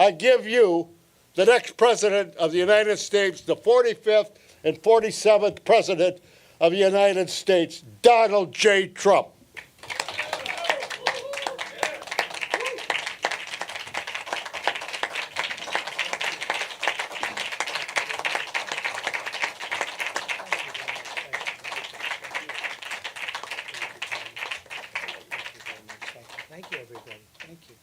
I give you the next President of the United States, the 45th and 47th President of the United States, Donald J. Trump. Thank you, everybody. Thank you.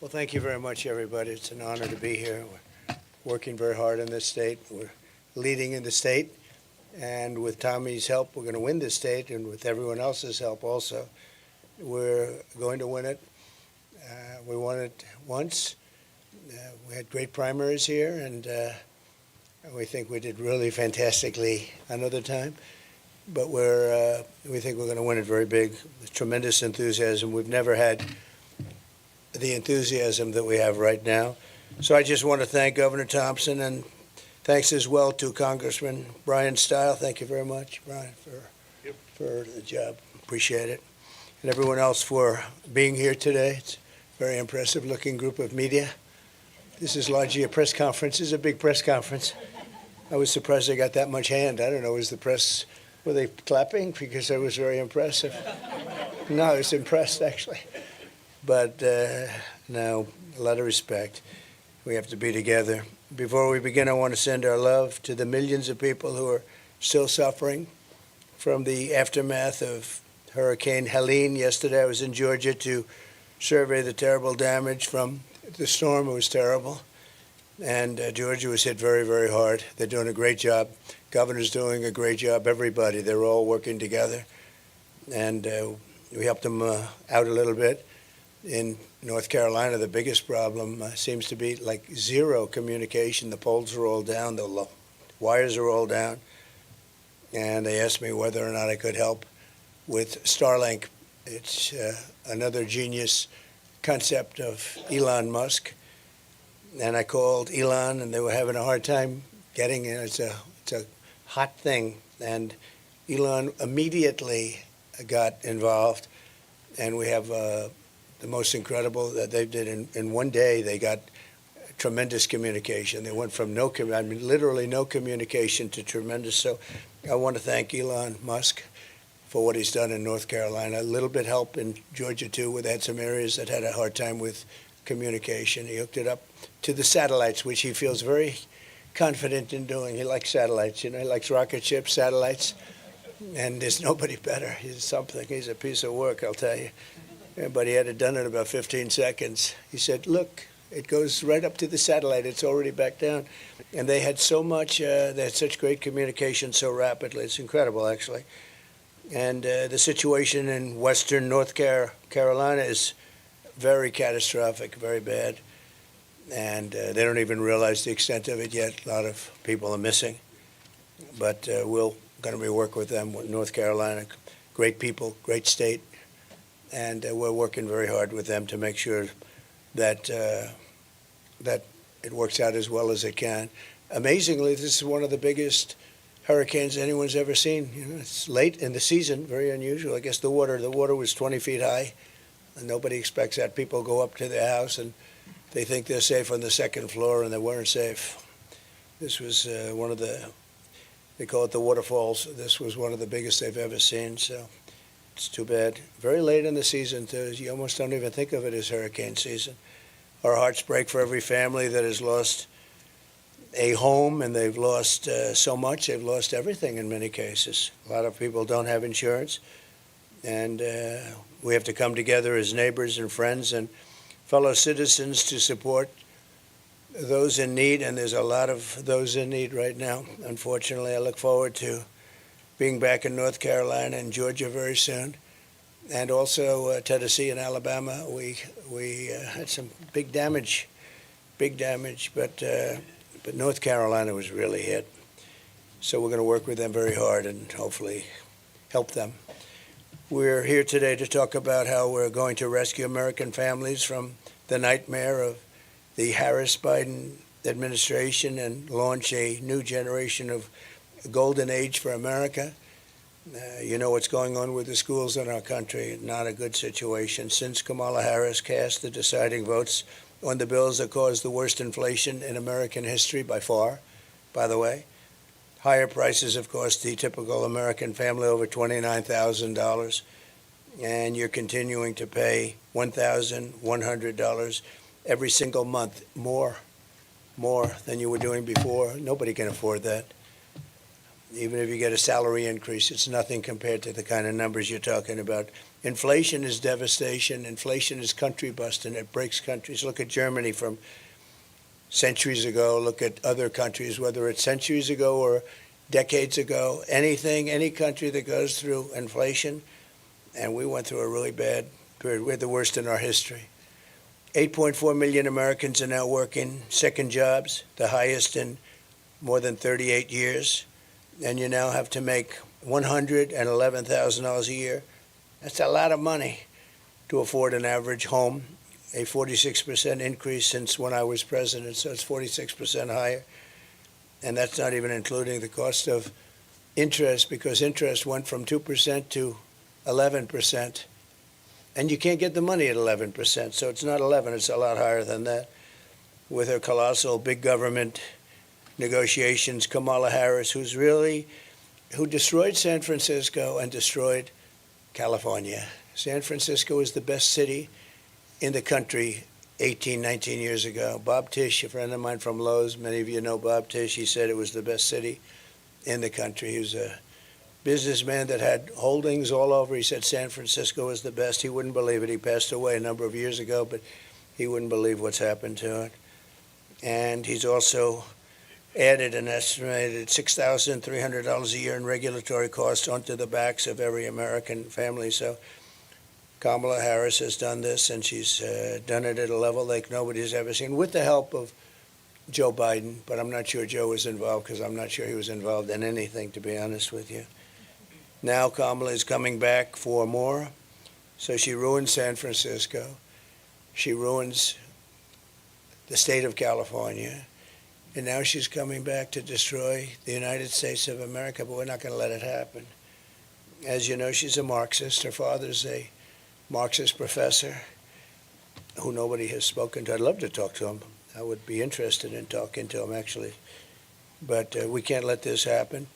Well, thank you very much, everybody. It's an honor to be here. We're working very hard in this state. We're leading in the state. And with Tommy's help, we're going to win this state. And with everyone else's help also, we're going to win it. We won it once. We had great primaries here, and we think we did really fantastically another time. But we think we're going to win it very big with tremendous enthusiasm. We've never had the enthusiasm that we have right now. So I just want to thank Governor Thompson, and thanks as well to Congressman Brian Stile. Thank you very much, Brian, for the job. Appreciate it. And everyone else for being here today. It's a very impressive looking group of media. This is largely a press conference. This is a big press conference. I was surprised they got that much hand. I don't know, was the press... Were they clapping? Because I was very impressive. No, I was impressed, actually. But no, a lot of respect. We have to be together. Before we begin, I want to send our love to the millions of people who are still suffering from the aftermath of Hurricane Helene. Yesterday, I was in Georgia to survey the terrible damage from the storm. It was terrible. And Georgia was hit very, very hard. They're doing a great job. Governor's doing a great job. Everybody, they're all working together. And we helped them out a little bit. In North Carolina, the biggest problem seems to be like zero communication. The poles are all down. The wires are all down. And they asked me whether or not I could help with Starlink. It's another genius concept of Elon Musk. And I called Elon, and they were having a hard time getting it. It's a hot thing. And Elon immediately got involved. And we have the most incredible that they did in one day. They got tremendous communication. They went from literally no communication to tremendous. So I want to thank Elon Musk for what he's done in North Carolina. A little bit help in Georgia, too, where they had some areas that had a hard time with communication. He hooked it up to the satellites, which he feels very confident in doing. He likes satellites, he likes rocket ships, satellites, and there's nobody better. He's something. He's a piece of work, I'll tell you. But he had it done in about 15 seconds. He said, look, it goes right up to the satellite. It's already back down. And they had so much, they had such great communication so rapidly. It's incredible, actually. And the situation in western North Carolina is very catastrophic, very bad. And they don't even realize the extent of it yet. A lot of people are missing. But we're going to be working with them, with North Carolina. Great people, great state. And we're working very hard with them to make sure that that it works out as well as it can. Amazingly, this is one of the biggest hurricanes anyone's ever seen. It's late in the season, very unusual. I guess the water was 20 feet high, and nobody expects that. People go up to their house and they think they're safe on the second floor, and they weren't safe. This was one of they call it the waterfalls. This was one of the biggest they've ever seen, so it's too bad. Very late in the season, too. You almost don't even think of it as hurricane season. Our hearts break for every family that has lost a home, and they've lost so much. They've lost everything in many cases. A lot of people don't have insurance, and we have to come together as neighbors and friends and fellow citizens to support those in need, and there's a lot of those in need right now. Unfortunately, I look forward to being back in North Carolina and Georgia very soon, and also Tennessee and Alabama. We had some big damage, but North Carolina was really hit. So we're going to work with them very hard and hopefully help them. We're here today to talk about how we're going to rescue American families from the nightmare of the Harris-Biden administration and launch a new generation of golden age for America. You know what's going on with the schools in our country. Not a good situation. Since Kamala Harris cast the deciding votes on the bills that caused the worst inflation in American history by far, by the way. Higher prices, of course, the typical American family over $29,000, and you're continuing to pay $1,100 every single month, more than you were doing before. Nobody can afford that. Even if you get a salary increase, it's nothing compared to the kind of numbers you're talking about. Inflation is devastation. Inflation is country busting. It breaks countries. Look at Germany from centuries ago. Look at other countries, whether it's centuries ago or decades ago. Any country that goes through inflation, and we went through a really bad period. We're the worst in our history. 8.4 million Americans are now working second jobs, the highest in more than 38 years. And you now have to make $111,000 a year. That's a lot of money to afford an average home, a 46% increase since when I was president, so it's 46% higher. And that's not even including the cost of interest, because interest went from 2% to 11%. And you can't get the money at 11%, so it's not 11, it's a lot higher than that. With her colossal big government negotiations, Kamala Harris, who destroyed San Francisco and destroyed California. San Francisco is the best city in the country 18, 19 years ago. Bob Tisch, a friend of mine from Lowe's, many of you know Bob Tisch, he said it was the best city in the country. He was a businessman that had holdings all over. He said San Francisco was the best. He wouldn't believe it. He passed away a number of years ago, but he wouldn't believe what's happened to it. And he's also added an estimated $6,300 a year in regulatory costs onto the backs of every American family. So Kamala Harris has done this, and she's done it at a level like nobody's ever seen, with the help of Joe Biden. But I'm not sure Joe was involved, because I'm not sure he was involved in anything, to be honest with you. Now Kamala is coming back for more. So she ruins San Francisco. She ruins the state of California. And now she's coming back to destroy the United States of America, but we're not going to let it happen. As you know, she's a Marxist. Her father's a Marxist professor who nobody has spoken to. I'd love to talk to him. I would be interested in talking to him, actually. But we can't let this happen.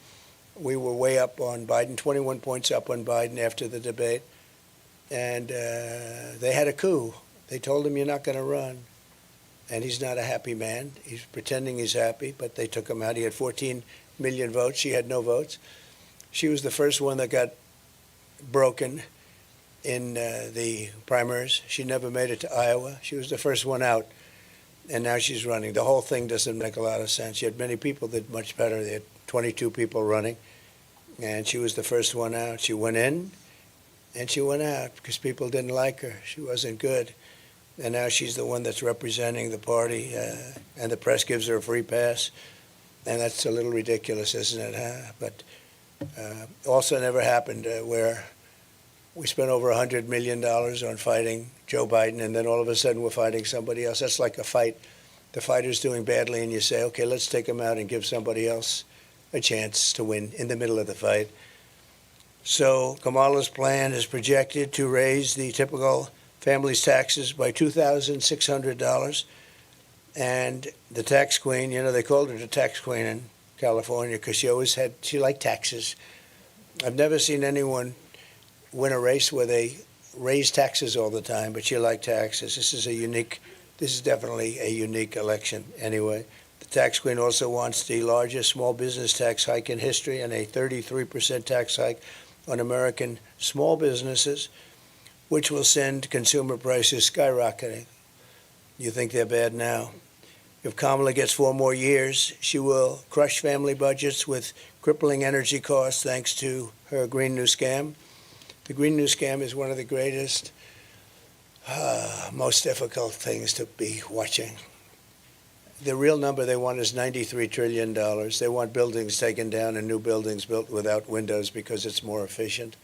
We were way up on Biden, 21 points up on Biden after the debate. And they had a coup. They told him, you're not going to run. And he's not a happy man. He's pretending he's happy, but they took him out. He had 14 million votes. She had no votes. She was the first one that got broken in the primaries. She never made it to Iowa. She was the first one out, and now she's running. The whole thing doesn't make a lot of sense. You had many people that did much better. They had 22 people running, and she was the first one out. She went in, and she went out because people didn't like her. She wasn't good. And now she's the one that's representing the party, and the press gives her a free pass. And that's a little ridiculous, isn't it? Huh? But also never happened where we spent over $100 million on fighting Joe Biden, and then all of a sudden we're fighting somebody else. That's like a fight. The fighter's doing badly, and you say, okay, let's take him out and give somebody else a chance to win in the middle of the fight. So Kamala's plan is projected to raise the typical family's taxes by $2,600. And the tax queen, they called her the tax queen in California because she liked taxes. I've never seen anyone win a race where they raise taxes all the time, but she liked taxes. This is definitely a unique election anyway. The tax queen also wants the largest small business tax hike in history and a 33% tax hike on American small businesses, which will send consumer prices skyrocketing. You think they're bad now. If Kamala gets 4 more years, she will crush family budgets with crippling energy costs thanks to her Green New Scam. The Green New Scam is one of the greatest, most difficult things to be watching. The real number they want is $93 trillion. They want buildings taken down and new buildings built without windows because it's more efficient.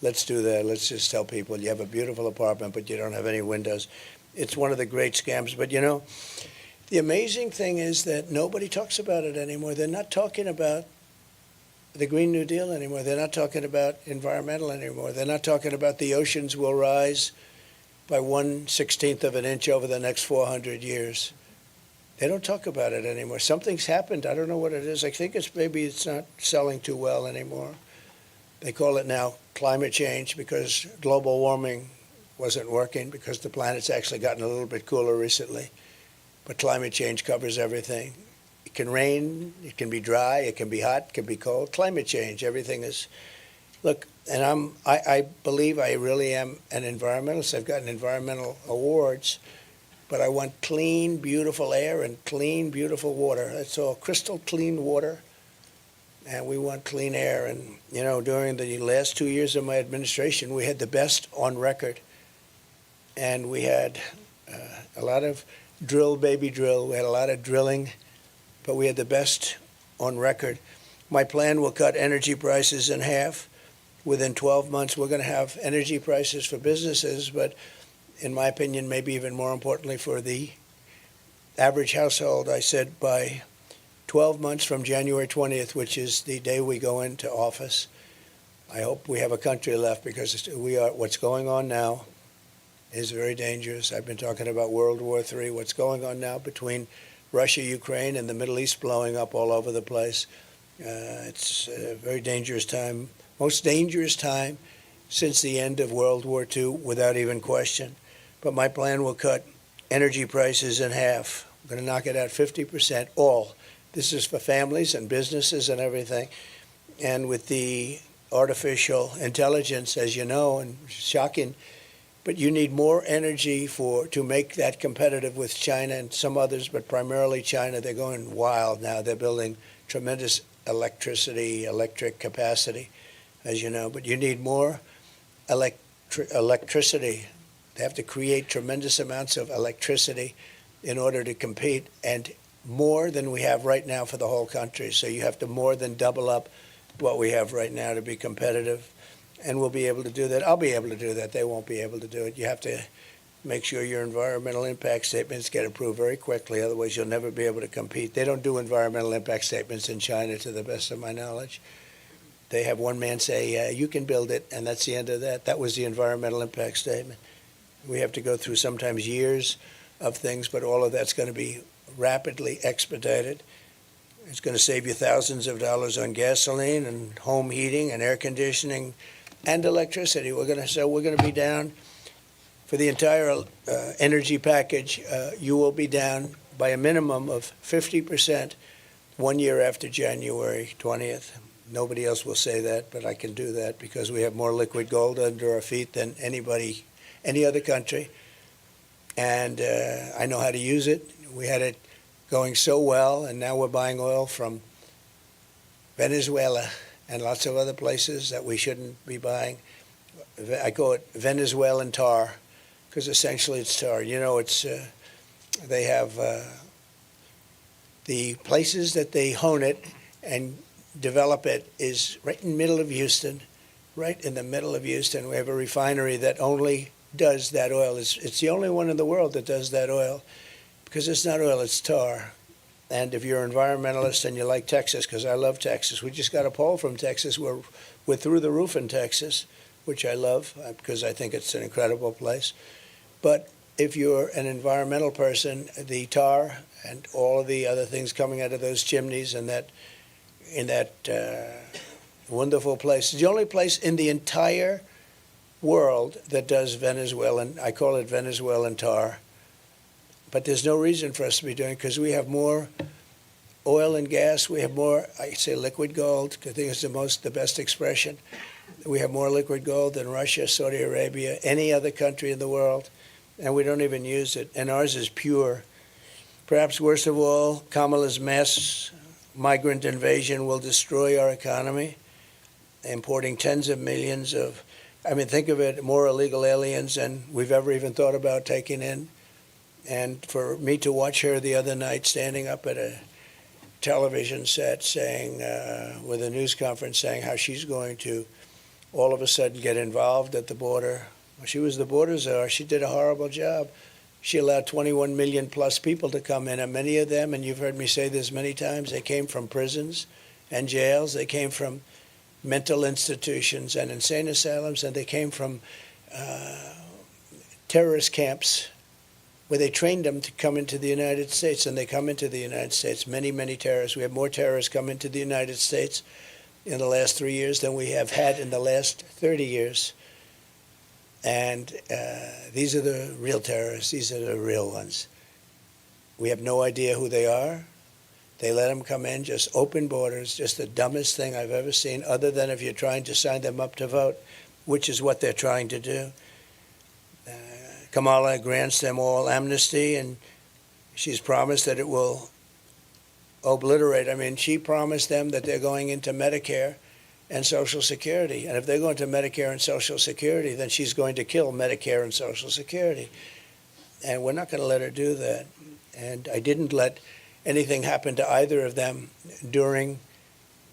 Let's do that. Let's just tell people you have a beautiful apartment, but you don't have any windows. It's one of the great scams. But, the amazing thing is that nobody talks about it anymore. They're not talking about the Green New Deal anymore. They're not talking about environmental anymore. They're not talking about the oceans will rise by 1/16 of an inch over the next 400 years. They don't talk about it anymore. Something's happened. I don't know what it is. I think maybe it's not selling too well anymore. They call it now climate change because global warming wasn't working because the planet's actually gotten a little bit cooler recently. But climate change covers everything. It can rain, it can be dry, it can be hot, it can be cold. Climate change, everything is. Look, and I believe I really am an environmentalist. I've gotten environmental awards, but I want clean, beautiful air and clean, beautiful water. That's all, crystal clean water, and we want clean air. And, you know, during the last 2 years of my administration, we had the best on record, and we had a lot of drill, baby drill. We had a lot of drilling, but we had the best on record. My plan will cut energy prices in half. Within 12 months, we're going to have energy prices for businesses, but in my opinion, maybe even more importantly for the average household, I said by 12 months from January 20th, which is the day we go into office, I hope we have a country left because what's going on now is very dangerous. I've been talking about World War III. What's going on now between Russia, Ukraine, and the Middle East blowing up all over the place. It's a very dangerous time, most dangerous time since the end of World War II, without even question. But my plan will cut energy prices in half. I'm going to knock it out 50%, all. This is for families and businesses and everything. And with the artificial intelligence, as you know, and shocking, but you need more energy to make that competitive with China and some others, but primarily China. They're going wild now. They're building tremendous electric capacity, as you know. But you need more electricity. They have to create tremendous amounts of electricity in order to compete, and more than we have right now for the whole country. So you have to more than double up what we have right now to be competitive. And we'll be able to do that. I'll be able to do that. They won't be able to do it. You have to make sure your environmental impact statements get approved very quickly. Otherwise, you'll never be able to compete. They don't do environmental impact statements in China, to the best of my knowledge. They have one man say, you can build it, and that's the end of that. That was the environmental impact statement. We have to go through sometimes years of things, but all of that's going to be rapidly expedited. It's going to save you thousands of dollars on gasoline and home heating and air conditioning and electricity. We're going to be down for the entire energy package. You will be down by a minimum of 50% 1 year after January 20th. Nobody else will say that, but I can do that because we have more liquid gold under our feet than any other country. And I know how to use it. We had it going so well, and now we're buying oil from Venezuela and lots of other places that we shouldn't be buying. I call it Venezuelan tar because essentially it's tar. You know, it's they have the places that they hone it and develop it is right in the middle of Houston, right in the middle of Houston. We have a refinery that only does that oil. It's the only one in the world that does that oil because it's not oil, it's tar. And if you're an environmentalist and you like Texas, because I love Texas, we just got a poll from Texas. We're through the roof in Texas, which I love because I think it's an incredible place. But if you're an environmental person, the tar and all of the other things coming out of those chimneys and in that wonderful place, it's the only place in the entire world that does Venezuelan, I call it Venezuelan tar. But there's no reason for us to be doing it because we have more oil and gas. We have more, I say liquid gold, because I think it's the best expression. We have more liquid gold than Russia, Saudi Arabia, any other country in the world, and we don't even use it. And ours is pure. Perhaps worst of all, Kamala's mass migrant invasion will destroy our economy, importing tens of millions of, think of it, more illegal aliens than we've ever even thought about taking in. And for me to watch her the other night standing up at a television set saying, with a news conference saying how she's going to all of a sudden get involved at the border. Well, she was the border czar. She did a horrible job. She allowed 21 million plus people to come in, and many of them, and you've heard me say this many times, they came from prisons and jails. They came from mental institutions and insane asylums, and they came from terrorist camps where they trained them to come into the United States, and they come into the United States. Many, many terrorists. We have more terrorists come into the United States in the last 3 years than we have had in the last 30 years. And these are the real terrorists. These are the real ones. We have no idea who they are. They let them come in, just open borders, just the dumbest thing I've ever seen, other than if you're trying to sign them up to vote, which is what they're trying to do. Kamala grants them all amnesty, and she's promised that it will obliterate. I mean, she promised them that they're going into Medicare and Social Security. And if they're going to Medicare and Social Security, then she's going to kill Medicare and Social Security. And we're not going to let her do that. And I didn't let anything happen to either of them during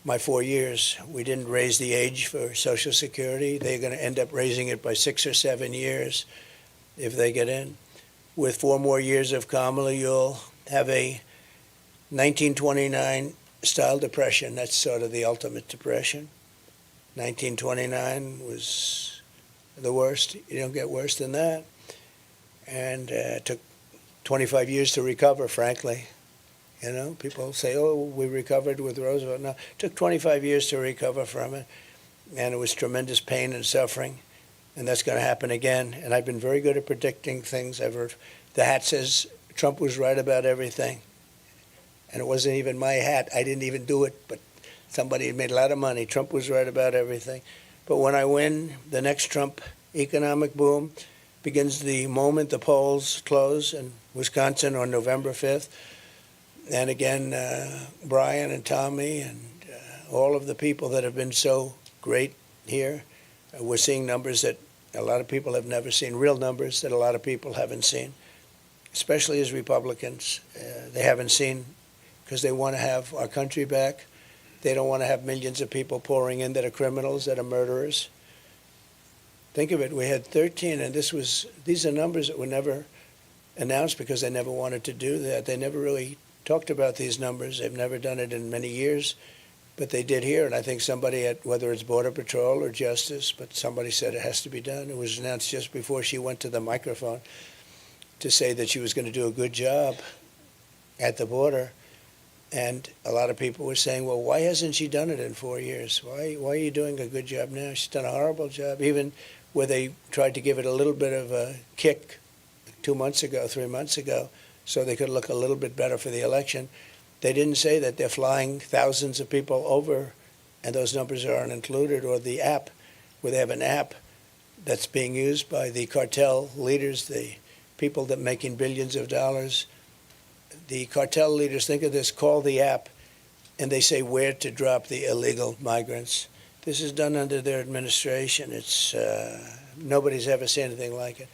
my 4 years. We didn't raise the age for Social Security. They're going to end up raising it by 6 or 7 years if they get in. With 4 more years of Kamala, you'll have a 1929 style depression. That's sort of the ultimate depression. 1929 was the worst. You don't get worse than that. And it took 25 years to recover, frankly. You know, people say, oh, we recovered with Roosevelt. No, it took 25 years to recover from it. And it was tremendous pain and suffering. And that's going to happen again. And I've been very good at predicting things. The hat says Trump was right about everything. And it wasn't even my hat. I didn't even do it, but somebody had made a lot of money. Trump was right about everything. But when I win, the next Trump economic boom begins the moment the polls close in Wisconsin on November 5th. And again, Brian and Tommy and all of the people that have been so great here, we're seeing numbers that a lot of people have never seen, real numbers that a lot of people haven't seen, especially as Republicans. They haven't seen because they want to have our country back. They don't want to have millions of people pouring in that are criminals, that are murderers. Think of it, we had 13, and these are numbers that were never announced because they never wanted to do that. They never really talked about these numbers. They've never done it in many years, but they did here. And I think somebody at, whether it's Border Patrol or Justice, but somebody said it has to be done. It was announced just before she went to the microphone to say that she was going to do a good job at the border. And a lot of people were saying, well, why hasn't she done it in 4 years? Why are you doing a good job now? She's done a horrible job, even where they tried to give it a little bit of a kick 2 months ago, 3 months ago, so they could look a little bit better for the election. They didn't say that they're flying thousands of people over, and those numbers aren't included, or the app, where they have an app that's being used by the cartel leaders, the people that are making billions of dollars. The cartel leaders, think of this, call the app, and they say where to drop the illegal migrants. This is done under their administration. It's nobody's ever seen anything like it.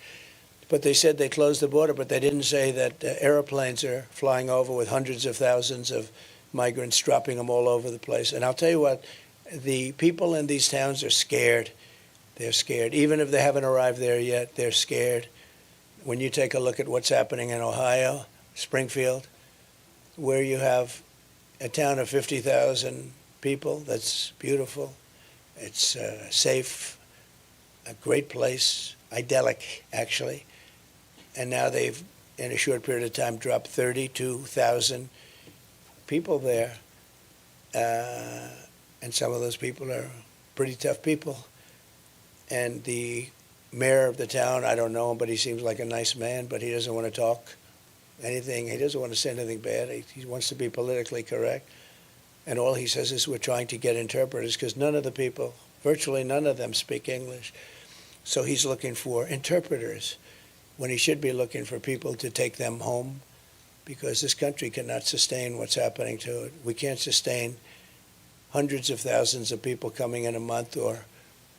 But they said they closed the border, but they didn't say that airplanes are flying over with hundreds of thousands of migrants, dropping them all over the place. And I'll tell you what, the people in these towns are scared. They're scared. Even if they haven't arrived there yet, they're scared. When you take a look at what's happening in Ohio, Springfield, where you have a town of 50,000 people, that's beautiful. It's safe, a great place, idyllic, actually. And now they've, in a short period of time, dropped 32,000 people there. And some of those people are pretty tough people. And the mayor of the town, I don't know him, but he seems like a nice man, but he doesn't want to talk anything. He doesn't want to say anything bad. He wants to be politically correct. And all he says is we're trying to get interpreters because none of the people, virtually none of them speak English. So he's looking for interpreters when he should be looking for people to take them home because this country cannot sustain what's happening to it. We can't sustain hundreds of thousands of people coming in a month or,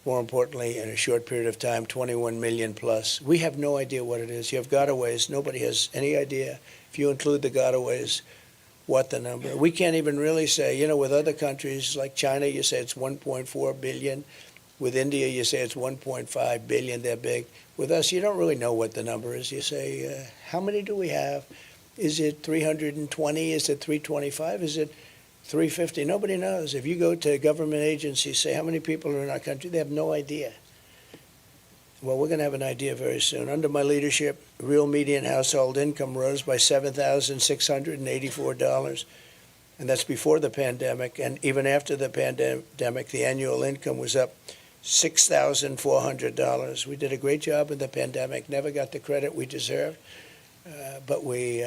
more importantly, in a short period of time, 21 million plus. We have no idea what it is. You have gotaways. Nobody has any idea, if you include the gotaways, what the number. We can't even really say, you know, with other countries like China, you say it's 1.4 billion. With India, you say it's 1.5 billion. They're big. With us, you don't really know what the number is. You say, how many do we have? Is it 320? Is it 325? Is it 350? Nobody knows. If you go to government agencies, say how many people are in our country, they have no idea. Well, we're going to have an idea very soon. Under my leadership, real median household income rose by $7,684, and that's before the pandemic. And even after the pandemic, the annual income was up $6,400. We did a great job in the pandemic, never got the credit we deserved, but we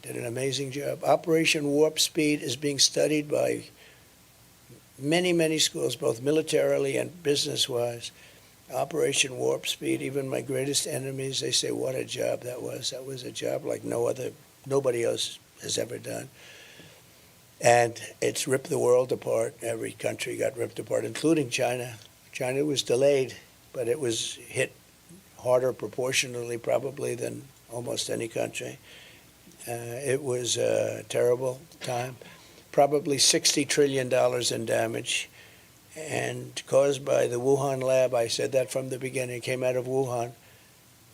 did an amazing job. Operation Warp Speed is being studied by many, many schools, both militarily and business-wise. Operation Warp Speed, even my greatest enemies, they say, what a job that was. That was a job like nobody else has ever done. And it's ripped the world apart. Every country got ripped apart, including China. China was delayed, but it was hit harder proportionally probably than almost any country. It was a terrible time. Probably $60 trillion in damage, and caused by the Wuhan lab. I said that from the beginning. It came out of Wuhan,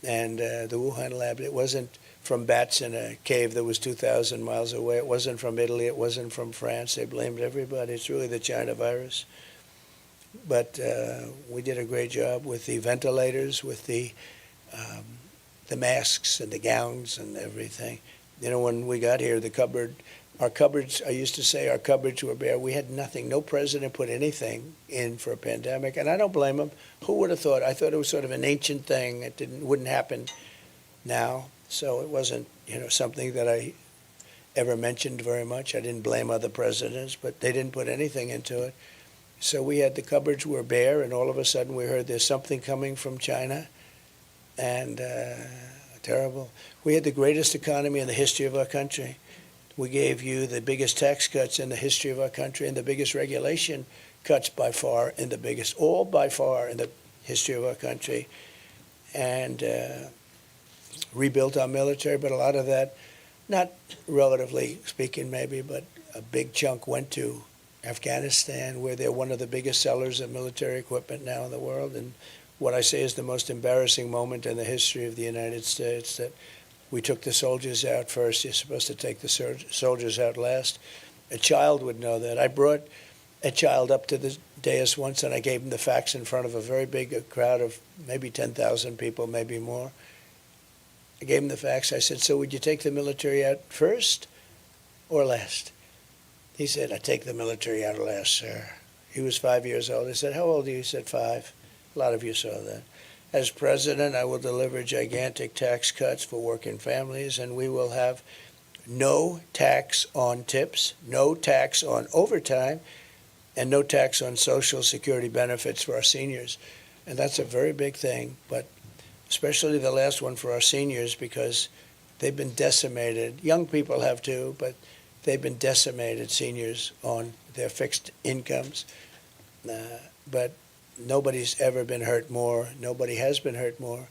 and the Wuhan lab, it wasn't from bats in a cave that was 2,000 miles away. It wasn't from Italy. It wasn't from France. They blamed everybody. It's really the China virus. But we did a great job with the ventilators, with the masks and the gowns and everything. You know, when we got here, our cupboards, I used to say our cupboards were bare. We had nothing. No president put anything in for a pandemic, and I don't blame him. Who would have thought? I thought it was sort of an ancient thing. It wouldn't happen now, so it wasn't, something that I ever mentioned very much. I didn't blame other presidents, but they didn't put anything into it. So we had the cupboards were bare, and all of a sudden we heard there's something coming from China, and terrible. We had the greatest economy in the history of our country. We gave you the biggest tax cuts in the history of our country and the biggest regulation cuts by far in the history of our country, and rebuilt our military. But a lot of that, not relatively speaking maybe, but a big chunk went to Afghanistan, where they're one of the biggest sellers of military equipment now in the world. And what I say is the most embarrassing moment in the history of the United States, that we took the soldiers out first. You're supposed to take the soldiers out last. A child would know that. I brought a child up to the dais once, and I gave him the facts in front of a very big crowd of maybe 10,000 people, maybe more. I gave him the facts. I said, so would you take the military out first or last? He said, I take the military out last, sir. He was 5 years old. I said, how old are you? He said, 5. A lot of you saw that. As president, I will deliver gigantic tax cuts for working families, and we will have no tax on tips, no tax on overtime, and no tax on Social Security benefits for our seniors. And that's a very big thing, but especially the last one for our seniors, because they've been decimated. Young people have too, but they've been decimated, seniors, on their fixed incomes. But nobody's ever been hurt more, nobody has been hurt more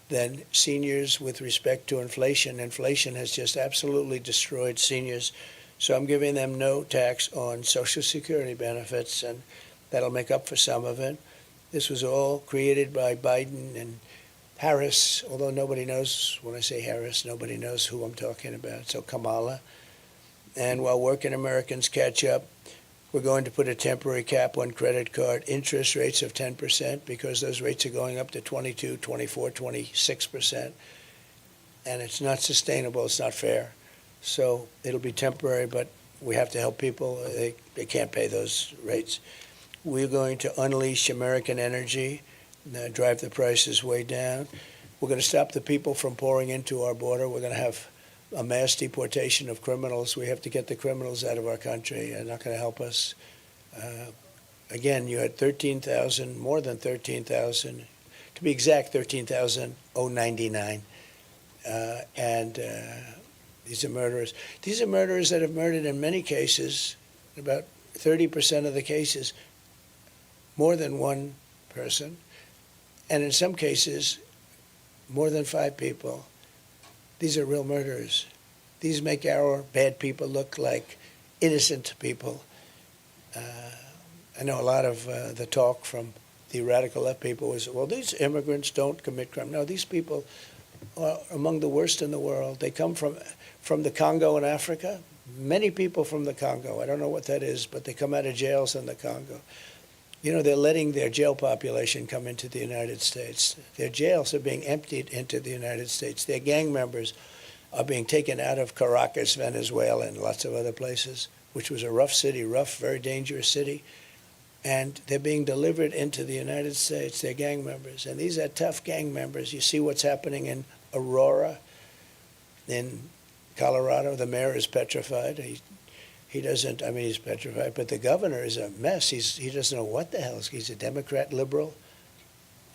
than seniors with respect to inflation. Inflation has just absolutely destroyed seniors. So I'm giving them no tax on Social Security benefits, and that'll make up for some of it. This was all created by Biden and Harris, although nobody knows, when I say Harris, nobody knows who I'm talking about. So Kamala. And while working Americans catch up, we're going to put a temporary cap on credit card interest rates of 10%, because those rates are going up to 22, 24, 26%. And it's not sustainable. It's not fair. So it'll be temporary, but we have to help people. They can't pay those rates. We're going to unleash American energy, drive the prices way down. We're going to stop the people from pouring into our border. We're going to have a mass deportation of criminals. We have to get the criminals out of our country. They're not going to help us. Again, you had 13,000, more than 13,000, to be exact, 13,099. And these are murderers. These are murderers that have murdered, in many cases, about 30% of the cases, more than one person. And in some cases, more than 5 people. These are real murderers. These make our bad people look like innocent people. I know a lot of the talk from the radical left people was, well, these immigrants don't commit crime. No, these people are among the worst in the world. They come from the Congo in Africa. Many people from the Congo. I don't know what that is, but they come out of jails in the Congo. You know, they're letting their jail population come into the United States. Their jails are being emptied into the United States. Their gang members are being taken out of Caracas, Venezuela, and lots of other places, which was a rough city, rough, very dangerous city. And they're being delivered into the United States, their gang members. And these are tough gang members. You see what's happening in Aurora, in Colorado. The mayor is petrified. He doesn't, I mean, he's petrified, but the governor is a mess. He doesn't know what the hell. He's a Democrat liberal.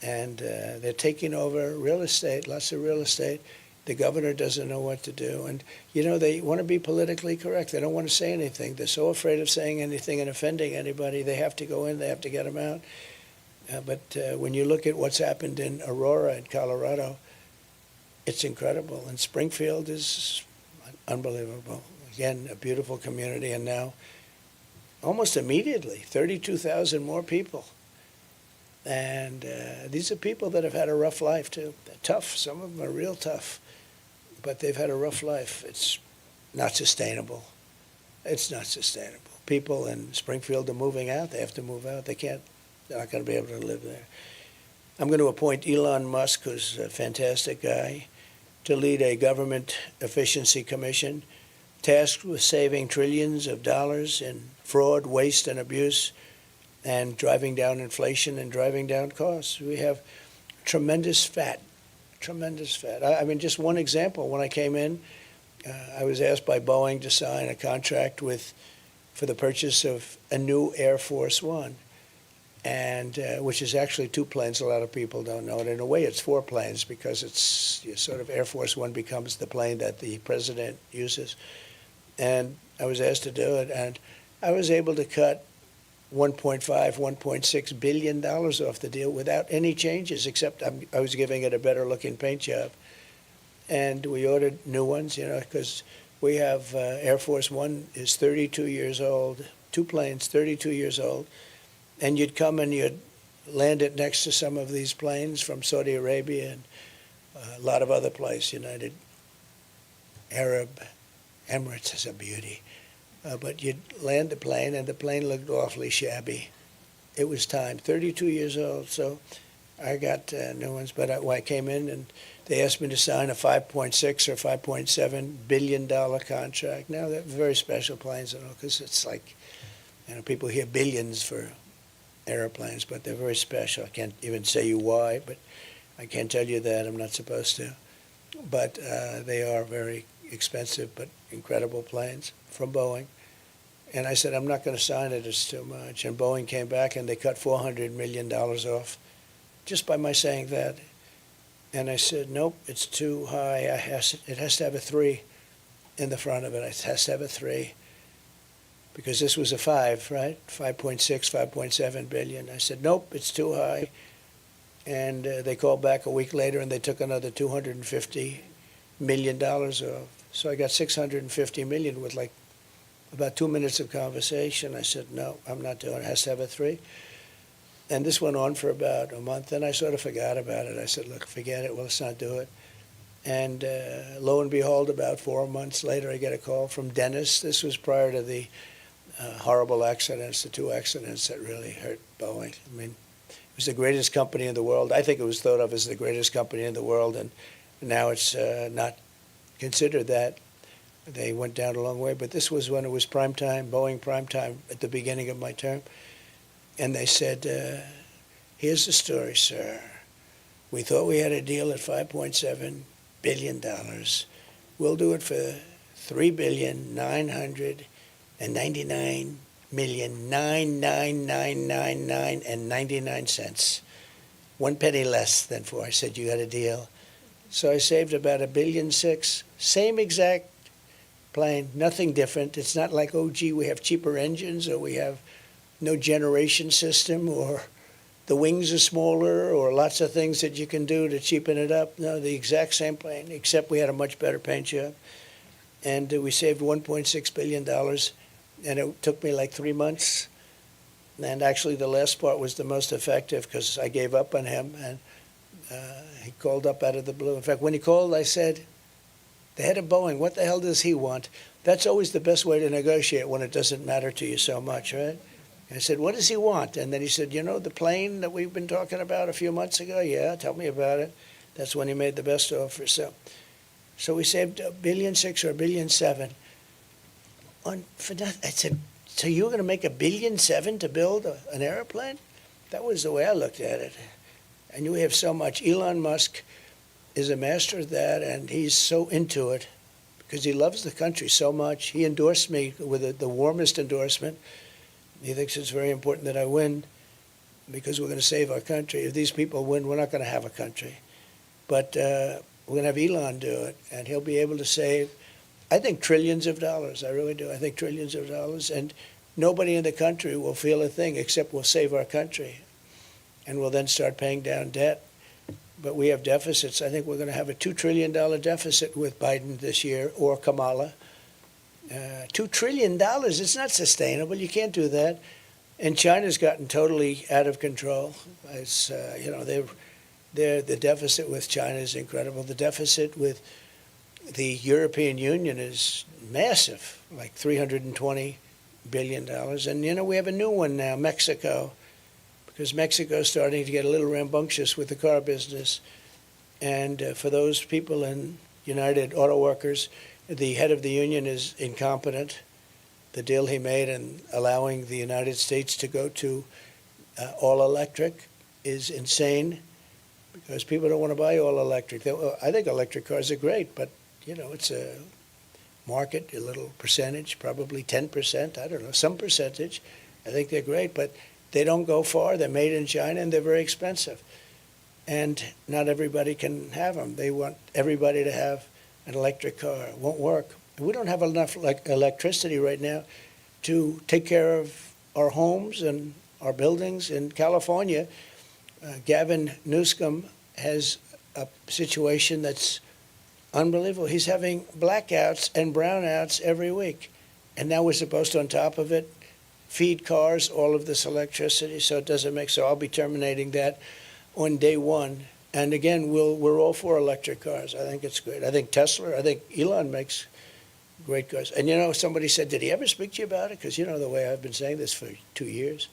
And they're taking over real estate, lots of real estate. The governor doesn't know what to do. And, you know, they want to be politically correct. They don't want to say anything. They're so afraid of saying anything and offending anybody. They have to go in. They have to get them out. But when you look at what's happened in Aurora, in Colorado, it's incredible. And Springfield is unbelievable. Again, a beautiful community. And now, almost immediately, 32,000 more people. And these are people that have had a rough life, too. They're tough. Some of them are real tough. But they've had a rough life. It's not sustainable. It's not sustainable. People in Springfield are moving out. They have to move out. They're not going to be able to live there. I'm going to appoint Elon Musk, who's a fantastic guy, to lead a government efficiency commission tasked with saving trillions of dollars in fraud, waste, and abuse, and driving down inflation and driving down costs. We have tremendous fat. I mean, just one example. When I came in, I was asked by Boeing to sign a contract for the purchase of a new Air Force One, and which is actually 2 planes. A lot of people don't know it. In a way, it's 4 planes because it's sort of Air Force One becomes the plane that the president uses. And I was asked to do it, and I was able to cut $1.6 billion off the deal without any changes, except I was giving it a better-looking paint job. And we ordered new ones, you know, because we have Air Force One is 32 years old, 2 planes, 32 years old, and you'd come and you'd land it next to some of these planes from Saudi Arabia and a lot of other places, United Arab Emirates is a beauty. But you'd land the plane, and the plane looked awfully shabby. It was time, 32 years old, so I got new ones. But when I came in, and they asked me to sign a $5.6 or $5.7 billion contract. Now, they're very special planes, you know, because it's like, you know, people hear billions for airplanes, but they're very special. I can't even say you why, but I can't tell you that. I'm not supposed to. But they are very expensive but incredible planes from Boeing. And I said, I'm not going to sign it, it's too much. And Boeing came back and they cut $400 million off just by my saying that. And I said, nope, it's too high. It has to have a 3 in the front of it. It has to have a 3. Because this was a 5, right? 5.6, 5.7 billion. I said, nope, it's too high. And they called back a week later and they took another $250 million off. So I got $650 million with like about 2 minutes of conversation. I said, no, I'm not doing it. It has to have a 3. And this went on for about a month, and I sort of forgot about it. I said, look, forget it. Well, let's not do it. And lo and behold, about 4 months later, I get a call from Dennis. This was prior to the horrible accidents, the 2 accidents that really hurt Boeing. I mean, it was the greatest company in the world. I think it was thought of as the greatest company in the world, and now it's not considered that. They went down a long way, but this was when it was prime time, Boeing prime time, at the beginning of my term. And they said, here's the story, sir. We thought we had a deal at $5.7 billion. We'll do it for $3,999,999,999.99. 1 penny less than 4. I said, you got a deal. So I saved about $1.6 billion. Same exact plane, nothing different. It's not like, oh, gee, we have cheaper engines, or we have no generation system, or the wings are smaller, or lots of things that you can do to cheapen it up. No, the exact same plane, except we had a much better paint job. And we saved $1.6 billion, and it took me like 3 months. And actually, the last part was the most effective because I gave up on him, and he called up out of the blue. In fact, when he called, I said, the head of Boeing, what the hell does he want? That's always the best way to negotiate when it doesn't matter to you so much, right? I said, what does he want? And then he said, you know, the plane that we've been talking about a few months ago? Yeah, tell me about it. That's when he made the best offer. So we saved $1.6 billion or $1.7 billion for that. I said, so you're going to make $1.7 billion to build an airplane? That was the way I looked at it. And we have so much. Elon Musk is a master of that, and he's so into it because he loves the country so much. He endorsed me with the warmest endorsement. He thinks it's very important that I win because we're going to save our country. If these people win, we're not going to have a country. But we're going to have Elon do it, and he'll be able to save, I think, trillions of dollars. I really do. I think trillions of dollars. And nobody in the country will feel a thing except we'll save our country. And we'll then start paying down debt. But we have deficits. I think we're going to have a $2 trillion deficit with Biden this year or Kamala. $2 trillion, it's not sustainable. You can't do that. And China's gotten totally out of control. It's, the deficit with China is incredible. The deficit with the European Union is massive, like $320 billion. And, we have a new one now, Mexico, because Mexico's starting to get a little rambunctious with the car business. And for those people in United Auto Workers, the head of the union is incompetent. The deal he made in allowing the United States to go to all electric is insane because people don't want to buy all electric. I think electric cars are great, but it's a market, a little percentage, probably 10%, I don't know, some percentage. I think they're great, but they don't go far. They're made in China and they're very expensive. And not everybody can have them. They want everybody to have an electric car. It won't work. We don't have enough electricity right now to take care of our homes and our buildings. In California, Gavin Newsom has a situation that's unbelievable. He's having blackouts and brownouts every week. And now we're supposed to, on top of it, feed cars all of this electricity, so it doesn't make. So I'll be terminating that on day one. And again, we're all for electric cars. I think it's great. I think Tesla, I think Elon makes great cars. And somebody said, did he ever speak to you about it? Because the way I've been saying this for 2 years.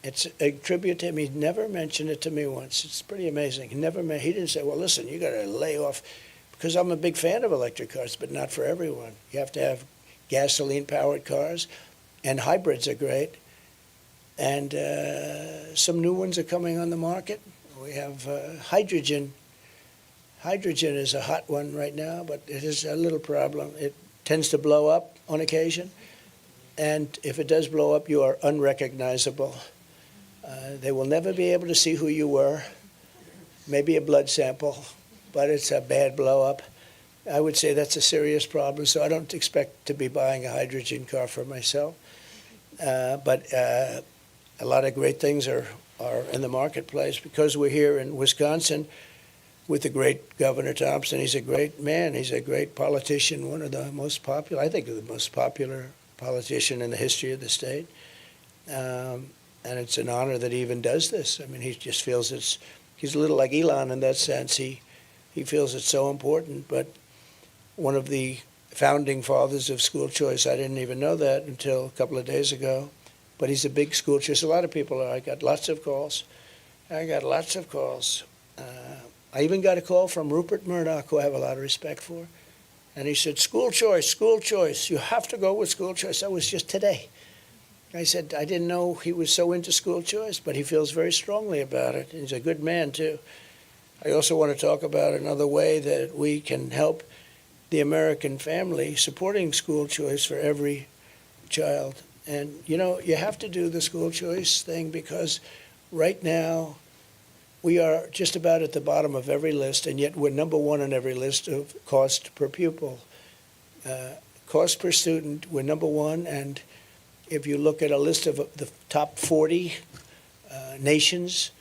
It's a tribute to him. He never mentioned it to me once. It's pretty amazing. He didn't say, well, listen, you got to lay off. Because I'm a big fan of electric cars, but not for everyone. You have to have gasoline-powered cars, and hybrids are great. And some new ones are coming on the market. We have hydrogen. Hydrogen is a hot one right now, but it is a little problem. It tends to blow up on occasion. And if it does blow up, you are unrecognizable. They will never be able to see who you were. Maybe a blood sample, but it's a bad blow up. I would say that's a serious problem, so I don't expect to be buying a hydrogen car for myself. But a lot of great things are in the marketplace because we're here in Wisconsin with the great Governor Thompson. He's a great man. He's a great politician, one of the most popular, I think the most popular politician in the history of the state. And it's an honor that he even does this. I mean, he just feels he's a little like Elon in that sense. He feels it's so important. But one of the founding fathers of school choice, I didn't even know that until a couple of days ago. But he's a big school choice. A lot of people are. I got lots of calls. I even got a call from Rupert Murdoch, who I have a lot of respect for. And he said, school choice. You have to go with school choice. That was just today. I said, I didn't know he was so into school choice, but he feels very strongly about it. He's a good man, too. I also want to talk about another way that we can help the American family supporting school choice for every child. And, you have to do the school choice thing because right now we are just about at the bottom of every list, and yet we're number one on every list of cost per pupil. Cost per student, we're number one, and if you look at a list of the top 40 nations,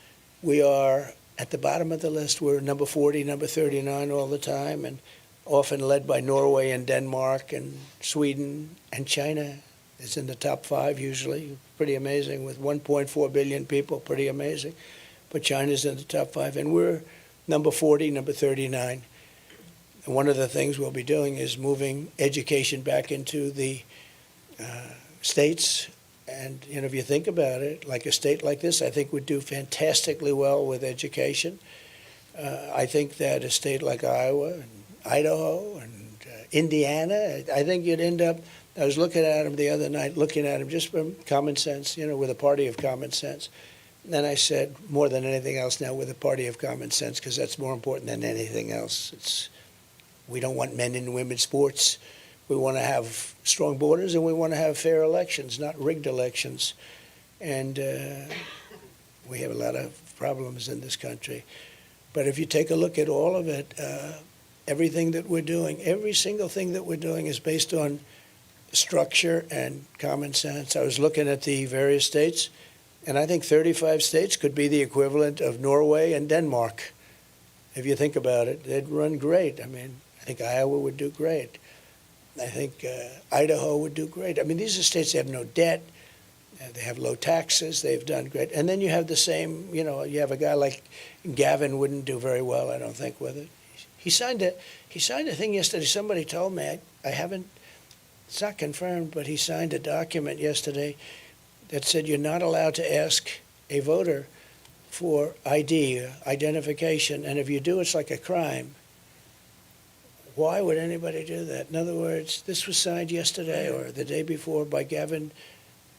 we are at the bottom of the list. We're number 40, number 39 all the time, and often led by Norway and Denmark and Sweden and China. It's in the top 5 usually. Pretty amazing with 1.4 billion people, pretty amazing. But China's in the top 5, and we're number 40, number 39. And one of the things we'll be doing is moving education back into the states And, if you think about it, like a state like this, I think would do fantastically well with education. I think that a state like Iowa and Idaho and Indiana, I think you'd end up, I was looking at them the other night, just from common sense, with a party of common sense. And I said, more than anything else now, with a party of common sense, because that's more important than anything else. We don't want men and women's sports. We want to have strong borders, and we want to have fair elections, not rigged elections. And we have a lot of problems in this country. But if you take a look at all of it, everything that we're doing, every single thing that we're doing is based on structure and common sense. I was looking at the various states, and I think 35 states could be the equivalent of Norway and Denmark. If you think about it, they'd run great. I mean, I think Iowa would do great. I think Idaho would do great. I mean, these are states that have no debt. They have low taxes. They've done great. And then you have the same, you have a guy like Gavin wouldn't do very well, I don't think, with it. He signed a thing yesterday. Somebody told me, I haven't, it's not confirmed, but he signed a document yesterday that said you're not allowed to ask a voter for ID, identification, and if you do, it's like a crime. Why would anybody do that? In other words, this was signed yesterday or the day before by Gavin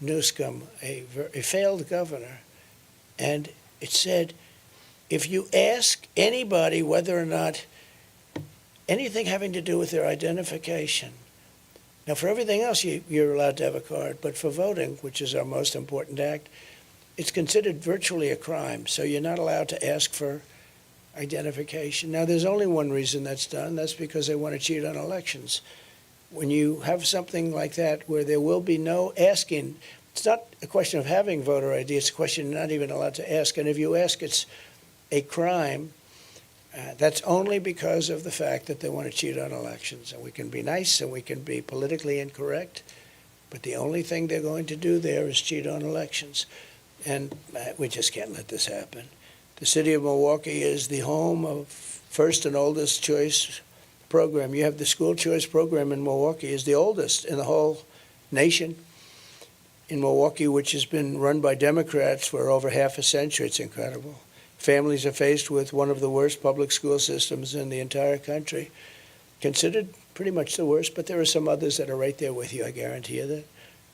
Newsom, a failed governor, and it said, if you ask anybody whether or not anything having to do with their identification, now for everything else you're allowed to have a card, but for voting, which is our most important act, it's considered virtually a crime, so you're not allowed to ask for identification. Now, there's only one reason that's done. That's because they want to cheat on elections. When you have something like that where there will be no asking, it's not a question of having voter ID, it's a question you're not even allowed to ask. And if you ask, it's a crime. That's only because of the fact that they want to cheat on elections. And we can be nice and we can be politically incorrect, but the only thing they're going to do there is cheat on elections. And we just can't let this happen. The city of Milwaukee is the home of first and oldest choice program. You have the school choice program in Milwaukee is the oldest in the whole nation. In Milwaukee, which has been run by Democrats for over half a century, it's incredible. Families are faced with one of the worst public school systems in the entire country, considered pretty much the worst, but there are some others that are right there with you, I guarantee you that.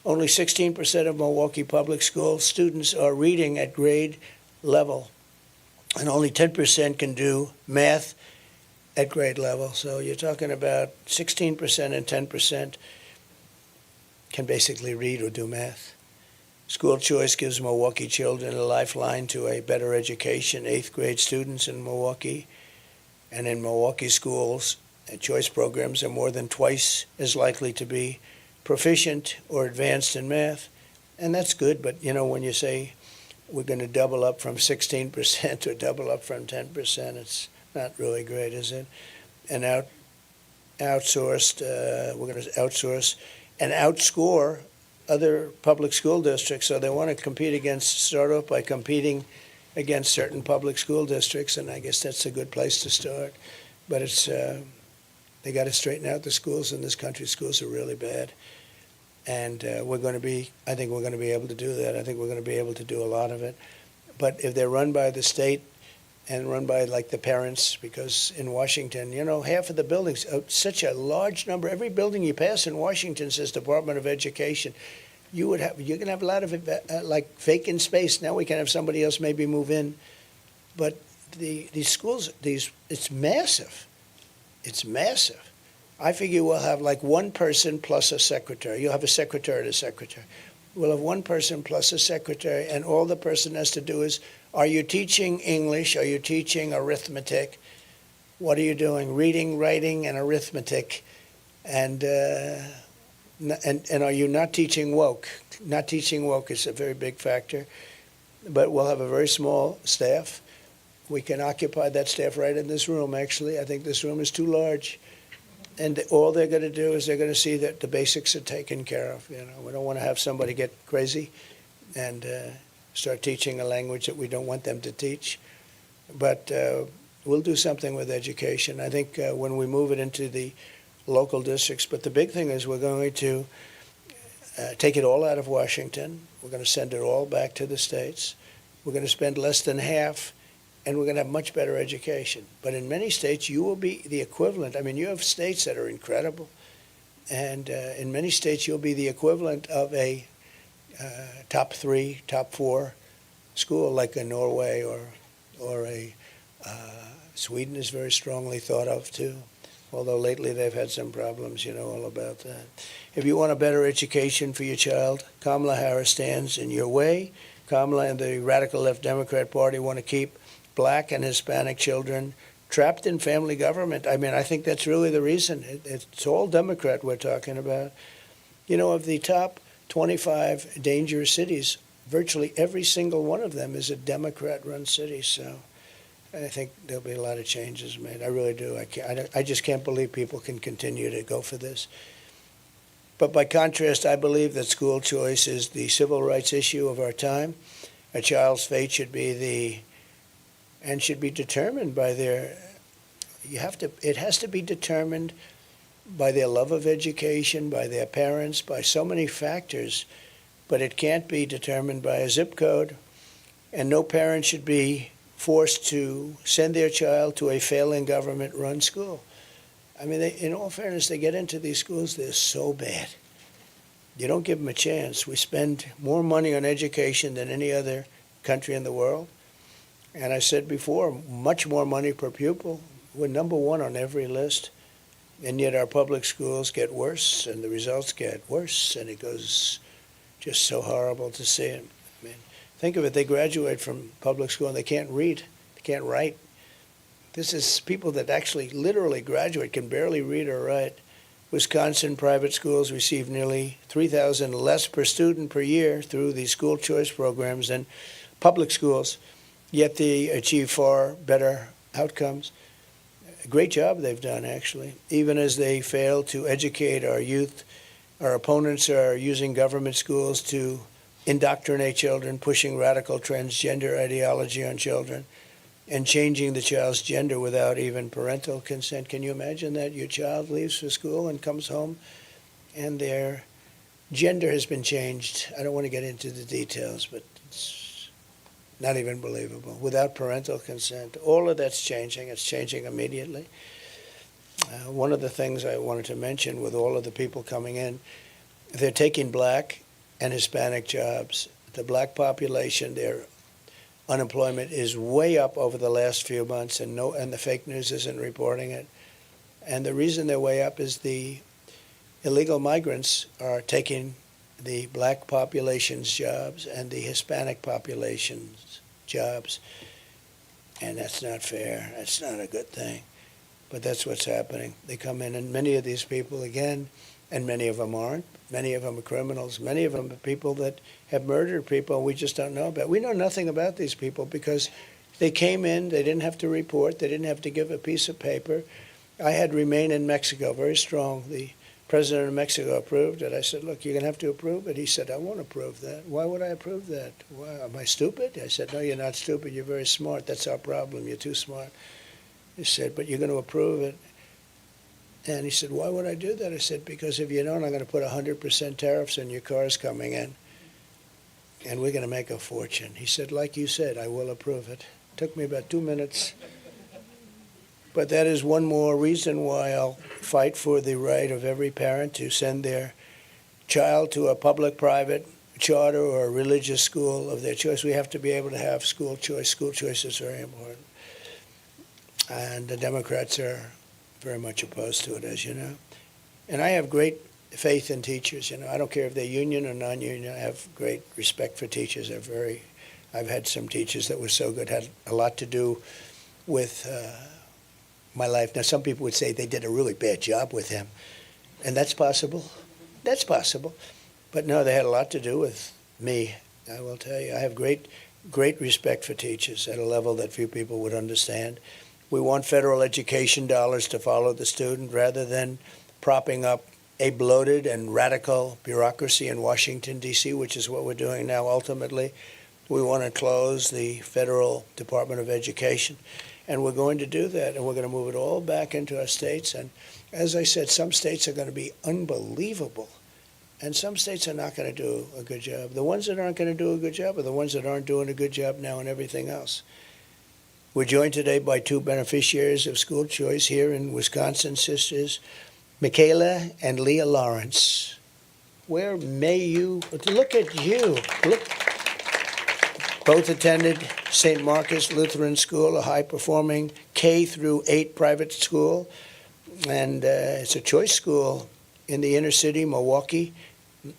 Only 16% of Milwaukee public school students are reading at grade level, and only 10% can do math at grade level. So you're talking about 16% and 10% can basically read or do math. School choice gives Milwaukee children a lifeline to a better education. 8th grade students in Milwaukee and in Milwaukee schools, choice programs are more than twice as likely to be proficient or advanced in math. And that's good, but when you say we're going to double up from 16% or double up from 10%, it's not really great, is it? And we're going to outsource and outscore other public school districts. So they want to start off by competing against certain public school districts, and I guess that's a good place to start. But they got to straighten out the schools in this country. Schools are really bad. And I think we're going to be able to do that. I think we're going to be able to do a lot of it. But if they're run by the state and run by like the parents, because in Washington, half of the buildings, such a large number, every building you pass in Washington says Department of Education. You're going to have a lot of vacant space. Now we can have somebody else maybe move in. But these schools, it's massive. It's massive. I figure we'll have like one person plus a secretary. You'll have a secretary and a secretary. We'll have one person plus a secretary, and all the person has to do is, are you teaching English? Are you teaching arithmetic? What are you doing? Reading, writing, and arithmetic. And are you not teaching woke? Not teaching woke is a very big factor. But we'll have a very small staff. We can occupy that staff right in this room, actually. I think this room is too large. And all they're going to do is they're going to see that the basics are taken care of. We don't want to have somebody get crazy and start teaching a language that we don't want them to teach. But we'll do something with education. I think when we move it into the local districts. But the big thing is we're going to take it all out of Washington. We're going to send it all back to the states. We're going to spend less than half, and we're going to have much better education. But in many states, you will be the equivalent. I mean, you have states that are incredible, and in many states, you'll be the equivalent of a top 3, top 4 school, like in Norway or Sweden is very strongly thought of too. Although lately they've had some problems, you know all about that. If you want a better education for your child, Kamala Harris stands in your way. Kamala and the radical left Democrat Party want to keep black and Hispanic children trapped in family government. I mean, I think that's really the reason. It's all Democrat we're talking about. You know, of the top 25 dangerous cities, virtually every single one of them is a Democrat-run city. So I think there'll be a lot of changes made. I really do. I just can't believe people can continue to go for this. But by contrast, I believe that school choice is the civil rights issue of our time. A child's fate should be determined by their, it has to be determined by their love of education, by their parents, by so many factors, but it can't be determined by a zip code, and no parent should be forced to send their child to a failing government-run school. I mean, in all fairness, they get into these schools, they're so bad. You don't give them a chance. We spend more money on education than any other country in the world. And I said before, much more money per pupil. We're number 1 on every list. And yet our public schools get worse, and the results get worse, and it goes just so horrible to see it. I mean, think of it, they graduate from public school and they can't read, they can't write. This is people that actually literally graduate, can barely read or write. Wisconsin private schools receive nearly $3,000 less per student per year through these school choice programs than public schools, yet they achieve far better outcomes. A great job they've done, actually. Even as they fail to educate our youth, our opponents are using government schools to indoctrinate children, pushing radical transgender ideology on children, and changing the child's gender without even parental consent. Can you imagine that? Your child leaves for school and comes home and their gender has been changed. I don't want to get into the details, but it's not even believable. Without parental consent. All of that's changing. It's changing immediately. One of the things I wanted to mention with all of the people coming in, they're taking black and Hispanic jobs. The black population, their unemployment is way up over the last few months, and the fake news isn't reporting it. And the reason they're way up is the illegal migrants are taking the black population's jobs and the Hispanic population's jobs. And that's not fair. That's not a good thing. But that's what's happening. They come in, and many of these people, again, and many of them aren't. Many of them are criminals. Many of them are people that have murdered people we just don't know about. We know nothing about these people because they came in, they didn't have to report, they didn't have to give a piece of paper. I had Remain in Mexico, very strong. The president of Mexico approved it. I said, look, you're going to have to approve it. He said, I won't approve that. Why would I approve that? Why, am I stupid? I said, no, you're not stupid. You're very smart. That's our problem. You're too smart. He said, but you're going to approve it. And he said, why would I do that? I said, because if you don't, I'm going to put 100% tariffs on your cars coming in, and we're going to make a fortune. He said, like you said, I will approve it. Took me about 2 minutes. But that is one more reason why I'll fight for the right of every parent to send their child to a public, private, charter, or religious school of their choice. We have to be able to have school choice. School choice is very important. And the Democrats are very much opposed to it, as you know. And I have great faith in teachers. You know, I don't care if they're union or non-union. I have great respect for teachers. I've had some teachers that were so good, had a lot to do with my life. Now, some people would say they did a really bad job with him, and that's possible. That's possible. But no, they had a lot to do with me. I will tell you, I have great respect for teachers at a level that few people would understand. We want federal education dollars to follow the student rather than propping up a bloated and radical bureaucracy in Washington, D.C., which is what we're doing now ultimately. We want to close the Federal Department of Education, and we're going to do that, and we're going to move it all back into our states. And as I said, some states are going to be unbelievable. And some states are not going to do a good job. The ones that aren't going to do a good job are the ones that aren't doing a good job now and everything else. We're joined today by two beneficiaries of school choice here in Wisconsin, sisters, Michaela and Leah Lawrence. Where may you, look at you. Look. Both attended St. Marcus Lutheran School, a high-performing K through 8 private school. And it's a choice school in the inner city, Milwaukee.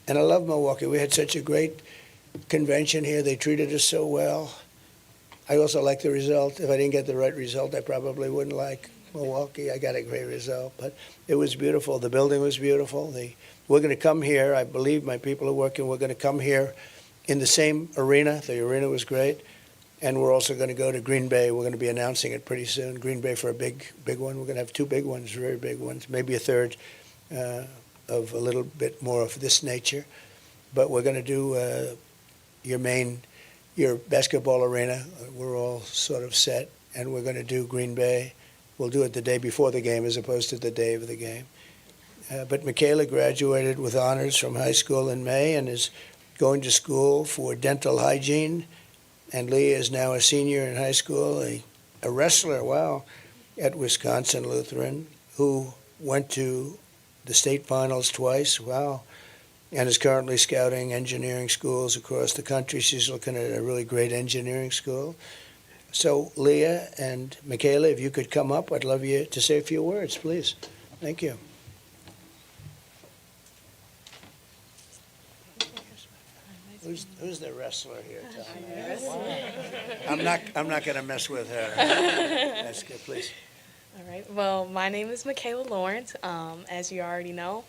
And I love Milwaukee. We had such a great convention here. They treated us so well. I also like the result. If I didn't get the right result, I probably wouldn't like Milwaukee. I got a great result. But it was beautiful. The building was beautiful. We're going to come here. I believe my people are working. We're going to come here in the same arena. The arena was great. And we're also going to go to Green Bay. We're going to be announcing it pretty soon. Green Bay for a big one. We're going to have 2 big ones, very big ones, maybe a third of a little bit more of this nature. But we're going to do your basketball arena. We're all sort of set. And we're going to do Green Bay. We'll do it the day before the game as opposed to the day of the game. But Michaela graduated with honors from high school in May and is going to school for dental hygiene, and Leah is now a senior in high school, a wrestler, wow, at Wisconsin Lutheran, who went to the state finals twice, wow, and is currently scouting engineering schools across the country. She's looking at a really great engineering school. So Leah and Michaela, if you could come up, I'd love you to say a few words, please. Thank you. Who's the wrestler here? I'm not going to mess with her. That's good, please. All right. Well, my name is Michaela Lawrence, as you already know.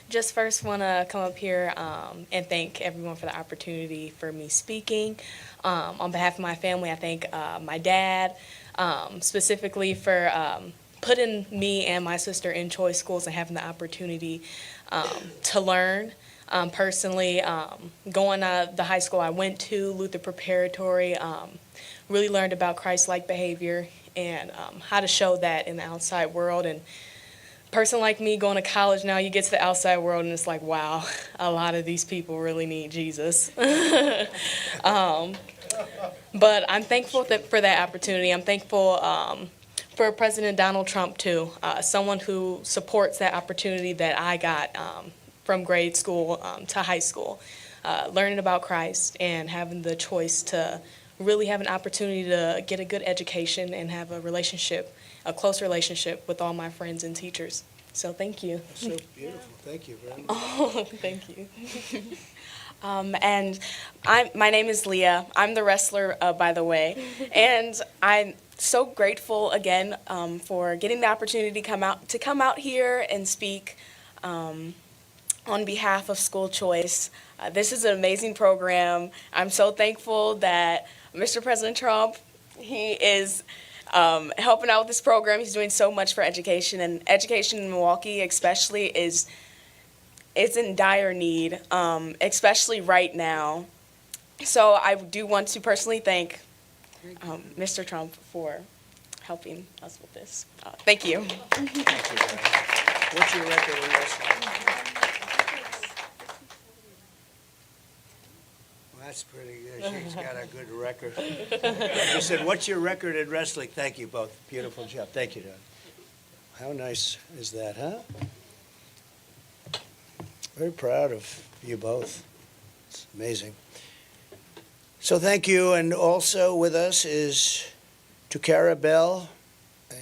Just first want to come up here and thank everyone for the opportunity for me speaking. On behalf of my family, I thank my dad specifically for putting me and my sister in choice schools and having the opportunity to learn. Personally, going to the high school I went to, Luther Preparatory, really learned about Christ-like behavior and how to show that in the outside world. And a person like me going to college now, you get to the outside world and it's like, wow, a lot of these people really need Jesus. But I'm thankful for that opportunity. I'm thankful for President Donald Trump, too, someone who supports that opportunity that I got from grade school to high school, learning about Christ and having the choice to really have an opportunity to get a good education and have a close relationship with all my friends and teachers. So thank you. So beautiful. Thank you very much. Oh, thank you. And my name is Leah. I'm the wrestler, by the way. And I'm so grateful again for getting the opportunity to come out here and speak on behalf of School Choice. This is an amazing program. I'm so thankful that Mr. President Trump, he is helping out with this program. He's doing so much for education, and education in Milwaukee especially is in dire need, especially right now. So I do want to personally thank Mr. Trump for helping us with this. Thank you. Thank you, Brad. What's your record in wrestling? That's pretty good. She's got a good record. You said, what's your record in wrestling? Thank you both. Beautiful job. Thank you, Don. How nice is that, huh? Very proud of you both. It's amazing. So thank you. And also with us is Tukara Bell,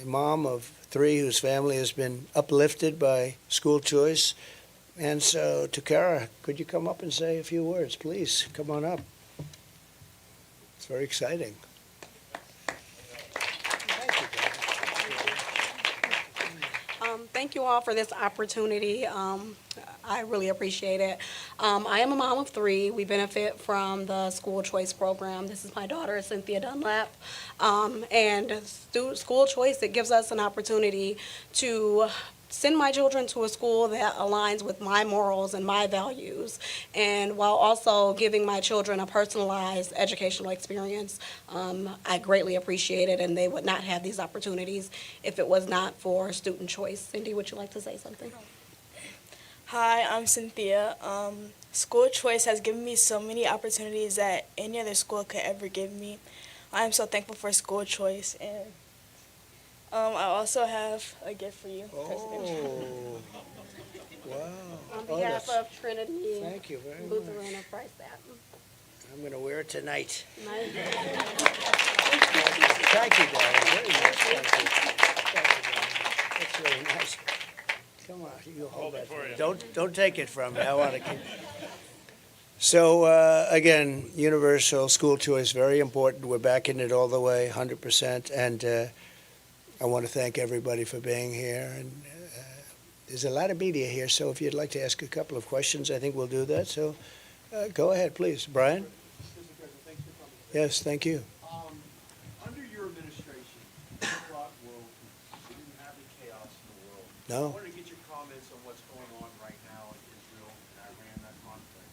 a mom of 3 whose family has been uplifted by school choice. And so, Tukara, could you come up and say a few words, please? Come on up. It's very exciting. Thank you all for this opportunity. I really appreciate it. I am a mom of 3. We benefit from the school choice program. This is my daughter, Cynthia Dunlap. And school choice, it gives us an opportunity to send my children to a school that aligns with my morals and my values, and while also giving my children a personalized educational experience. I greatly appreciate it, and they would not have these opportunities if it was not for student choice. Cindy, would you like to say something? Hi, I'm Cynthia. School choice has given me so many opportunities that any other school could ever give me. I am so thankful for school choice, and I also have a gift for you, President. Oh, wow. On Oh, behalf that's- of Trinity Thank you very Lutheran much. of Christ I'm going to wear it tonight. Nice. Thank you, darling. Very much. Thank you. Thank you, darling. That's really nice. Come on, you hold that for me. Don't take it from me. I want to keep. So again, universal school choice, very important. We're backing it all the way, 100%. And I want to thank everybody for being here. And there's a lot of media here, so if you'd like to ask a couple of questions, I think we'll do that. So go ahead, please, Brian. Yes, thank you. Under your administration, you brought world peace. You didn't have the chaos in the world. I No. wanted to get your comments on what's going on right now in Israel and Iran, that conflict.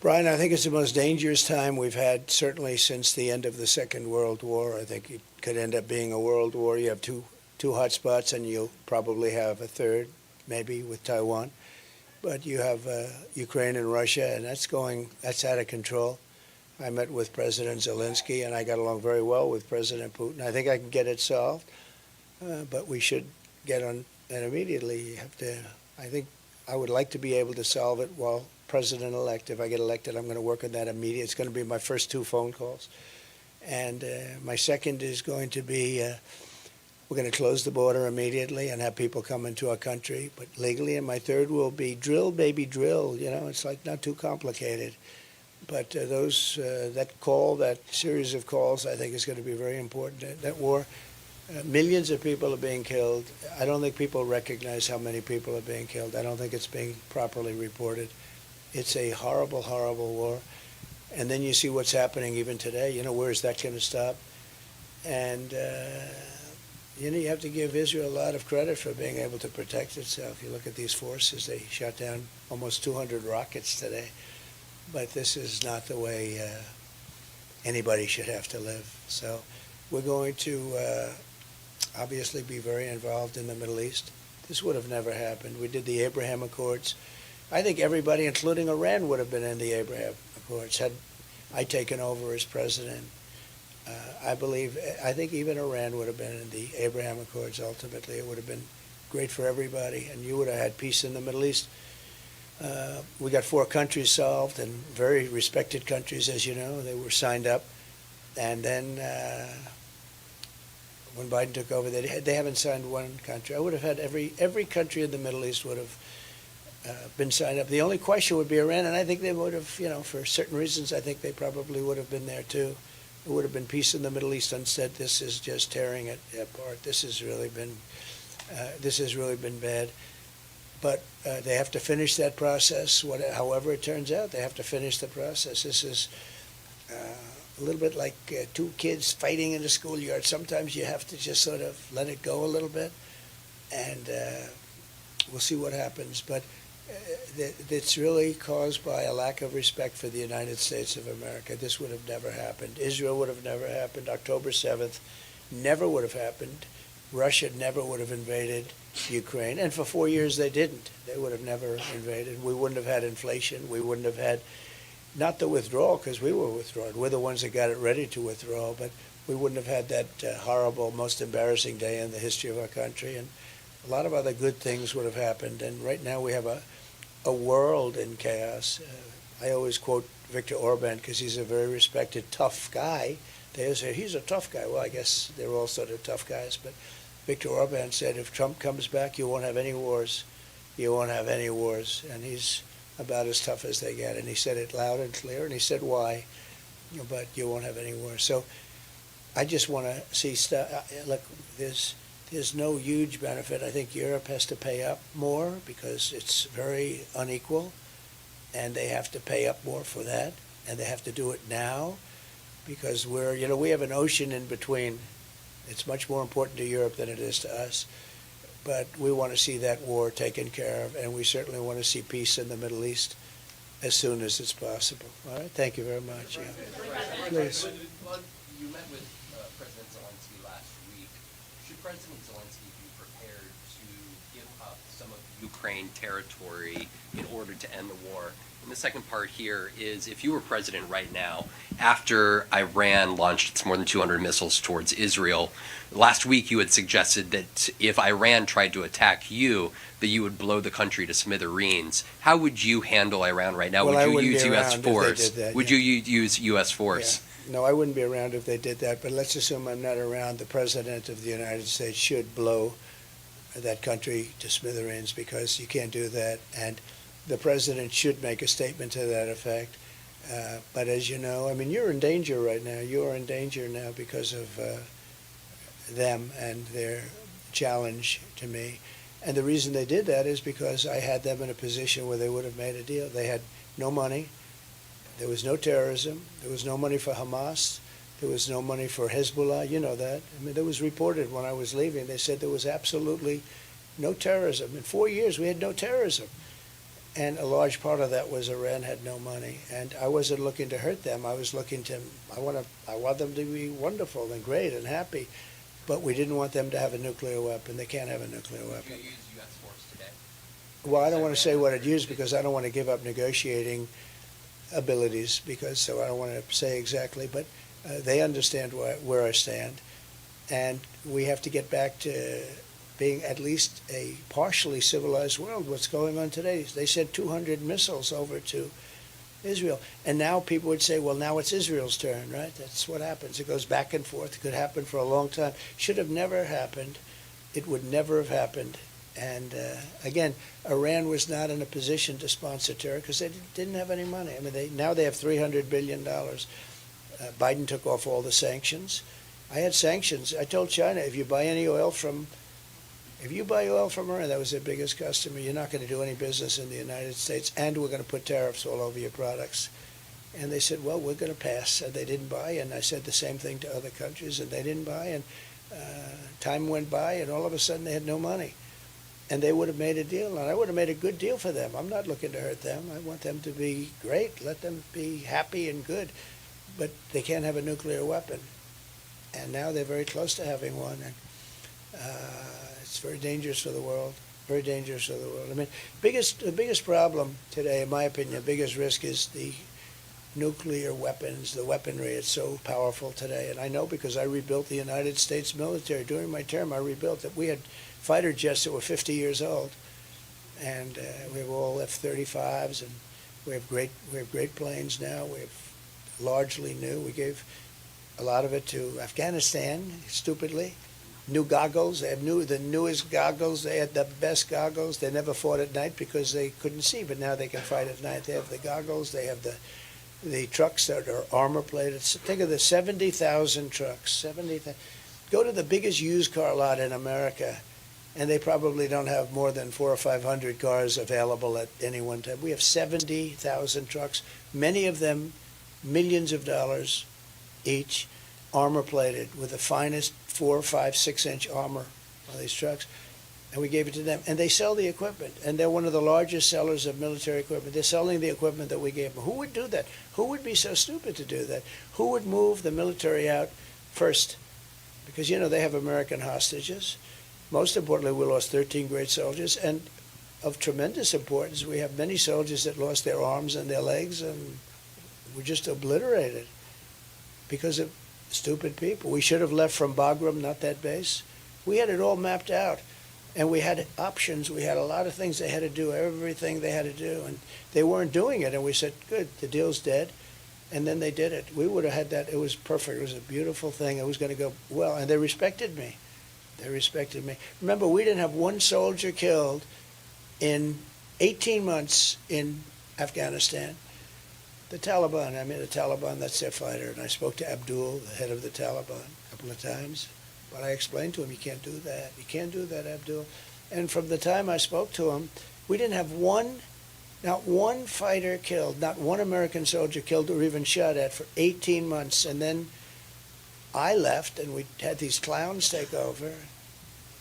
Brian, I think it's the most dangerous time we've had, certainly since the end of the Second World War. I think it could end up being a world war. You have two hot spots, and you'll probably have a third, maybe with Taiwan. But you have Ukraine and Russia, and that's out of control. I met with President Zelensky, and I got along very well with President Putin. I think I can get it solved, but we should get on and immediately. You have to. I think I would like to be able to solve it while president-elect. If I get elected, I'm going to work on that immediately. It's going to be my first 2 phone calls, and my second is going to be we're going to close the border immediately and have people come into our country, but legally. And my third will be drill, baby, drill. You know, it's like not too complicated. But that series of calls, I think is going to be very important. That war, millions of people are being killed. I don't think people recognize how many people are being killed. I don't think it's being properly reported. It's a horrible, horrible war. And then you see what's happening even today. You know, where is that going to stop? And, you have to give Israel a lot of credit for being able to protect itself. You look at these forces, they shot down almost 200 rockets today. But this is not the way anybody should have to live. So we're going to obviously be very involved in the Middle East. This would have never happened. We did the Abraham Accords. I think everybody, including Iran, would have been in the Abraham Accords had I taken over as president. I think even Iran would have been in the Abraham Accords ultimately. It would have been great for everybody, and you would have had peace in the Middle East. We got 4 countries solved, and very respected countries, as you know. They were signed up. And then when Biden took over, they haven't signed one country. I would have had every country in the Middle East would have been signed up. The only question would be Iran, and I think they would have, for certain reasons, I think they probably would have been there too. It would have been peace in the Middle East. Instead, this is just tearing it apart. This has really been bad. But they have to finish that process. However it turns out, they have to finish the process. This is a little bit like 2 kids fighting in a schoolyard. Sometimes you have to just sort of let it go a little bit, and we'll see what happens. But it's really caused by a lack of respect for the United States of America. This would have never happened. Israel would have never happened. October 7th never would have happened. Russia never would have invaded Ukraine. And for 4 years they didn't. They would have never invaded. We wouldn't have had inflation. We wouldn't have had, not the withdrawal, because we were withdrawn. We're the ones that got it ready to withdraw. But we wouldn't have had that horrible, most embarrassing day in the history of our country. And a lot of other good things would have happened. And right now we have a world in chaos. I always quote Viktor Orban because he's a very respected, tough guy. They always say, he's a tough guy. Well, I guess they're all sort of tough guys. But Viktor Orban said, if Trump comes back, you won't have any wars. You won't have any wars. And he's about as tough as they get. And he said it loud and clear. And he said why. But you won't have any wars. So I just want to see stuff. Look, there's no huge benefit. I think Europe has to pay up more because it's very unequal, and they have to pay up more for that, and they have to do it now because we have an ocean in between. It's much more important to Europe than it is to us, but we want to see that war taken care of, and we certainly want to see peace in the Middle East as soon as it's possible. All right, thank you very much. Yeah. Please. You met with President Zelensky last week. Should President Zelensky be prepared to give up some of Ukraine territory in order to end the war? And the second part here is, if you were president right now, after Iran launched its more than 200 missiles towards Israel, last week you had suggested that if Iran tried to attack you, that you would blow the country to smithereens. How would you handle Iran right now? Well, I would you wouldn't use be U.S. around if they force? did that, Would yeah. you use U.S. force? Yeah. No, I wouldn't be around if they did that, but let's assume I'm not around. The President of the United States should blow that country to smithereens, because you can't do that. And the President should make a statement to that effect. But as you know, I mean, you're in danger right now. You are in danger now because of them and their challenge to me. And the reason they did that is because I had them in a position where they would have made a deal. They had no money. There was no terrorism. There was no money for Hamas. There was no money for Hezbollah. You know that. I mean, it was reported when I was leaving. They said there was absolutely no terrorism. In 4 years, we had no terrorism. And a large part of that was Iran had no money. And I wasn't looking to hurt them. I was looking to, I want them to be wonderful and great and happy. But we didn't want them to have a nuclear weapon. They can't have a nuclear Would weapon. you use U.S. force today? Well, I don't want to say what I'd use, because I don't want to give up negotiating abilities, because so I don't want to say exactly, but they understand where I stand, and we have to get back to being at least a partially civilized world. What's going on today? They sent 200 missiles over to Israel, and now people would say, well, now it's Israel's turn, right? That's what happens. It goes back and forth. It could happen for a long time. Should have never happened. It would never have happened. And again, Iran was not in a position to sponsor terror because they didn't have any money. I mean, now they have $300 billion. Biden took off all the sanctions. I had sanctions. I told China, if you buy oil from Iran, that was their biggest customer, you're not going to do any business in the United States, and we're going to put tariffs all over your products. And they said, well, we're going to pass. And they didn't buy. And I said the same thing to other countries, and they didn't buy. And time went by, and all of a sudden they had no money. And they would have made a deal, and I would have made a good deal for them. I'm not looking to hurt them. I want them to be great. Let them be happy and good. But they can't have a nuclear weapon. And now they're very close to having one. And it's very dangerous for the world. Very dangerous for the world. I mean, the biggest problem today, in my opinion, the biggest risk is the nuclear weapons, the weaponry. It's so powerful today. And I know because I rebuilt the United States military. During my term, I rebuilt it. We had fighter jets that were 50 years old. And we have all F-35s, and we have great planes now. We have largely new. We gave a lot of it to Afghanistan, stupidly. New goggles. They have the newest goggles. They had the best goggles. They never fought at night because they couldn't see, but now they can fight at night. They have the goggles. They have the trucks that are armor plated. Think of the 70,000 trucks. 70,000. Go to the biggest used car lot in America, and they probably don't have more than 400 or 500 cars available at any one time. We have 70,000 trucks, many of them millions of dollars each, armor plated with the finest 4, 5, 6-inch armor on these trucks. And we gave it to them. And they sell the equipment. And they're one of the largest sellers of military equipment. They're selling the equipment that we gave them. Who would do that? Who would be so stupid to do that? Who would move the military out first? Because, they have American hostages. Most importantly, we lost 13 great soldiers. And of tremendous importance, we have many soldiers that lost their arms and their legs and were just obliterated because of stupid people. We should have left from Bagram, not that base. We had it all mapped out. And we had options. We had a lot of things they had to do, everything they had to do. And they weren't doing it. And we said, good, the deal's dead. And then they did it. We would have had that. It was perfect. It was a beautiful thing. It was going to go well. And they respected me. They respected me. Remember, we didn't have one soldier killed in 18 months in Afghanistan. The Taliban, that's their fighter. And I spoke to Abdul, the head of the Taliban, a couple of times. But I explained to him, you can't do that. You can't do that, Abdul. And from the time I spoke to him, we didn't have not one fighter killed, not one American soldier killed or even shot at for 18 months. And then I left, and we had these clowns take over,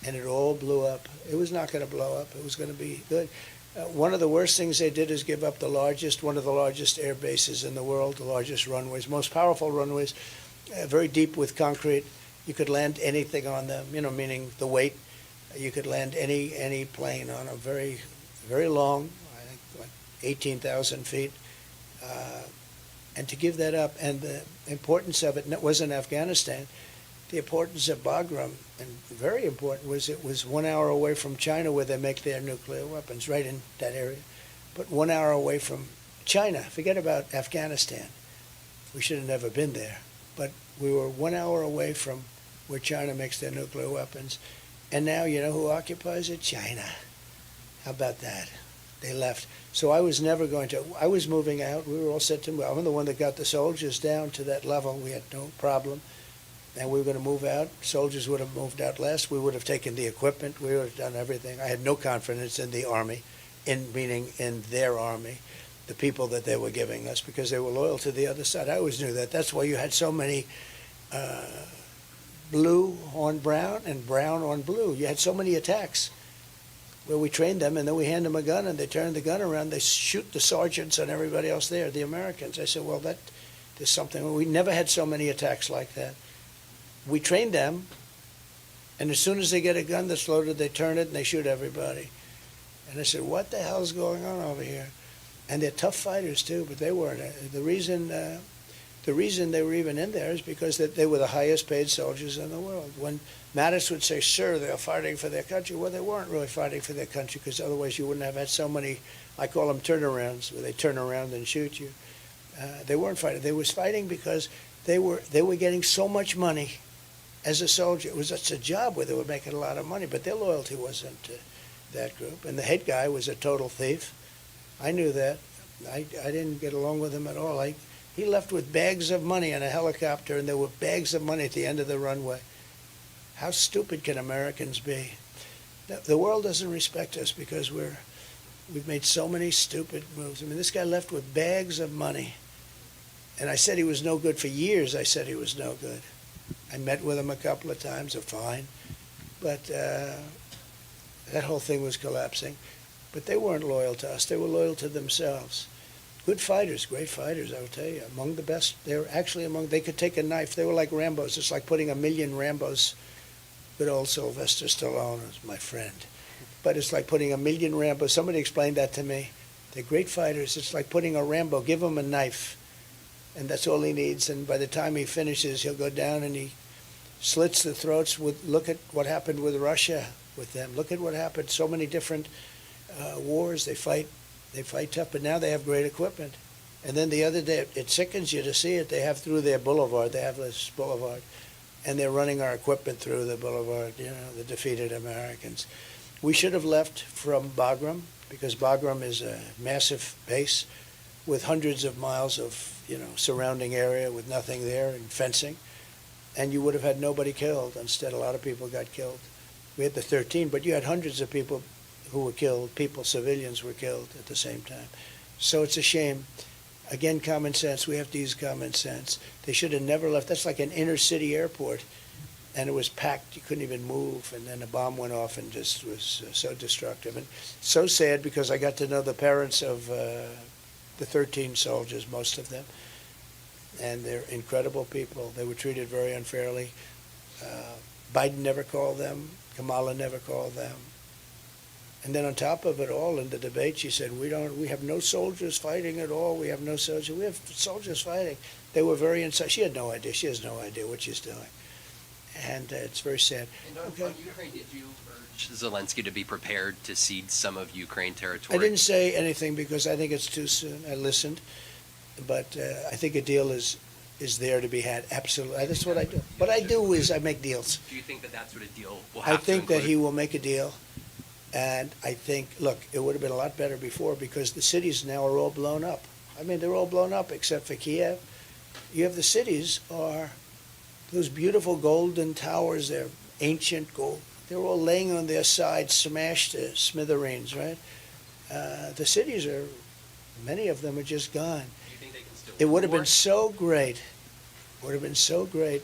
and it all blew up. It was not going to blow up. It was going to be good. One of the worst things they did is give up one of the largest air bases in the world, the largest runways, most powerful runways, very deep with concrete. You could land anything on them, meaning the weight. You could land any plane on a very, very long, I think, like 18,000 feet. And to give that up, and the importance of it wasn't Afghanistan. The importance of Bagram, and very important, was it was 1 hour away from China where they make their nuclear weapons, right in that area. But 1 hour away from China. Forget about Afghanistan. We should have never been there. But we were 1 hour away from where China makes their nuclear weapons. And now, you know who occupies it? China. How about that? They left. So I was never going to, I was moving out. We were all set to move. I'm the one that got the soldiers down to that level. We had no problem. And we were going to move out. Soldiers would have moved out last. We would have taken the equipment. We would have done everything. I had no confidence in the Army, meaning in their Army, the people that they were giving us, because they were loyal to the other side. I always knew that. That's why you had so many blue on brown and brown on blue. You had so many attacks where we trained them, and then we hand them a gun, and they turn the gun around. They shoot the sergeants and everybody else there, the Americans. I said, well, there's something. We never had so many attacks like that. We trained them, and as soon as they get a gun that's loaded, they turn it and they shoot everybody. And I said, what the hell's going on over here? And they're tough fighters too, but they weren't. The reason they were even in there is because they were the highest paid soldiers in the world. When Mattis would say, sure, they're fighting for their country, well, they weren't really fighting for their country, because otherwise you wouldn't have had so many, I call them turnarounds, where they turn around and shoot you. They weren't fighting. They was fighting because they were getting so much money as a soldier. It was just a job where they were making a lot of money, but their loyalty wasn't to that group. And the head guy was a total thief. I knew that. I didn't get along with him at all. He left with bags of money on a helicopter, and there were bags of money at the end of the runway. How stupid can Americans be? The world doesn't respect us because we've made so many stupid moves. I mean, this guy left with bags of money. And I said he was no good for years. I said he was no good. I met with him a couple of times, fine. But that whole thing was collapsing. But they weren't loyal to us. They were loyal to themselves. Good fighters, great fighters, I will tell you. Among the best. They were actually they could take a knife. They were like Rambos. It's like putting 1,000,000 Rambos. Good old Sylvester Stallone is my friend. But it's like putting 1,000,000 Rambos. Somebody explained that to me. They're great fighters. It's like putting a Rambo. Give him a knife. And that's all he needs. And by the time he finishes, he'll go down and he slits the throats. Look at what happened with Russia with them. Look at what happened. So many different wars. They fight tough, but now they have great equipment. And then the other day, it sickens you to see it. They have through their boulevard. They have this boulevard, and they're running our equipment through the boulevard. You know, the defeated Americans. We should have left from Bagram, because Bagram is a massive base with hundreds of miles of surrounding area with nothing there and fencing, and you would have had nobody killed. Instead, a lot of people got killed. We had the 13, but you had hundreds of people who were killed. Civilians were killed at the same time. So it's a shame. Again, common sense. We have to use common sense. They should have never left. That's like an inner city airport, and it was packed. You couldn't even move, and then a bomb went off and just was so destructive. And so sad, because I got to know the parents of the 13 soldiers, most of them, and they're incredible people. They were treated very unfairly. Biden never called them. Kamala never called them. And then on top of it all, in the debate, she said, we have no soldiers fighting at all. We have no soldiers. We have soldiers fighting. They were very inside. She had no idea. She has no idea what she's doing. And it's very sad. And on Okay. Ukraine, did you urge Zelensky to be prepared to cede some of Ukraine territory? I didn't say anything because I think it's too soon. I listened. But I think a deal is there to be had. Absolutely. That's what I do. What I do is I make deals. Do you think that that sort of deal will I have to think that include? he will make a deal. And I think, look, it would have been a lot better before, because the cities now are all blown up. I mean, they're all blown up except for Kiev. You have the cities are those beautiful golden towers. They're ancient gold. They're all laying on their sides, smashed to smithereens, right? The cities are, many of them are just gone. Do you think they can still It would have win been so great. Would have been so great.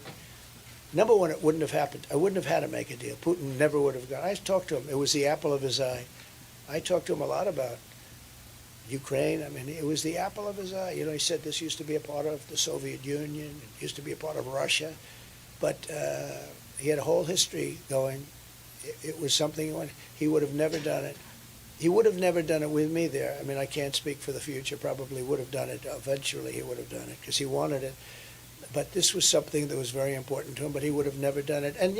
Number one, it wouldn't have happened. I wouldn't have had to make a deal. Putin never would have gone. I talked to him. It was the apple of his eye. I talked to him a lot about Ukraine. I mean, it was the apple of his eye. You know, he said this used to be a part of the Soviet Union. It used to be a part of Russia. But he had a whole history going it was something he would have never done it. He would have never done it with me there. I mean, I can't speak for the future. Probably would have done it. Eventually, he would have done it because he wanted it. But this was something that was very important to him, but he would have never done it. And,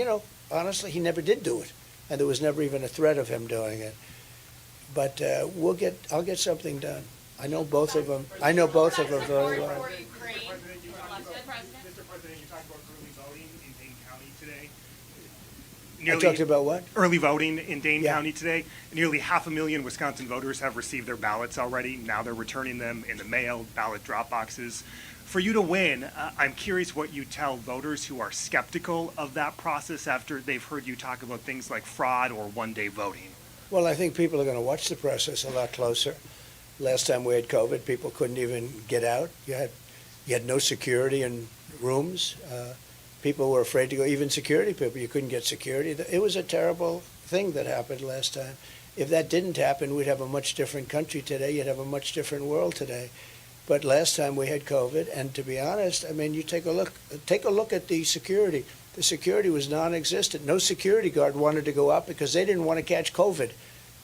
honestly, he never did do it. And there was never even a threat of him doing it. But I'll get something done. I know both of them. I know both of them very well. Mr. President, you talked about early voting in Dane County today. I talked about what? Early voting in Dane Yeah. County today. Nearly 500,000 Wisconsin voters have received their ballots already. Now they're returning them in the mail, ballot drop boxes. For you to win, I'm curious what you tell voters who are skeptical of that process after they've heard you talk about things like fraud or one-day voting. Well, I think people are going to watch the process a lot closer. Last time we had COVID, people couldn't even get out. You had no security in rooms. People were afraid to go, even security people. You couldn't get security. It was a terrible thing that happened last time. If that didn't happen, we'd have a much different country today. You'd have a much different world today. But last time we had COVID, and to be honest, I mean, you take a look at the security. The security was non-existent. No security guard wanted to go out because they didn't want to catch COVID.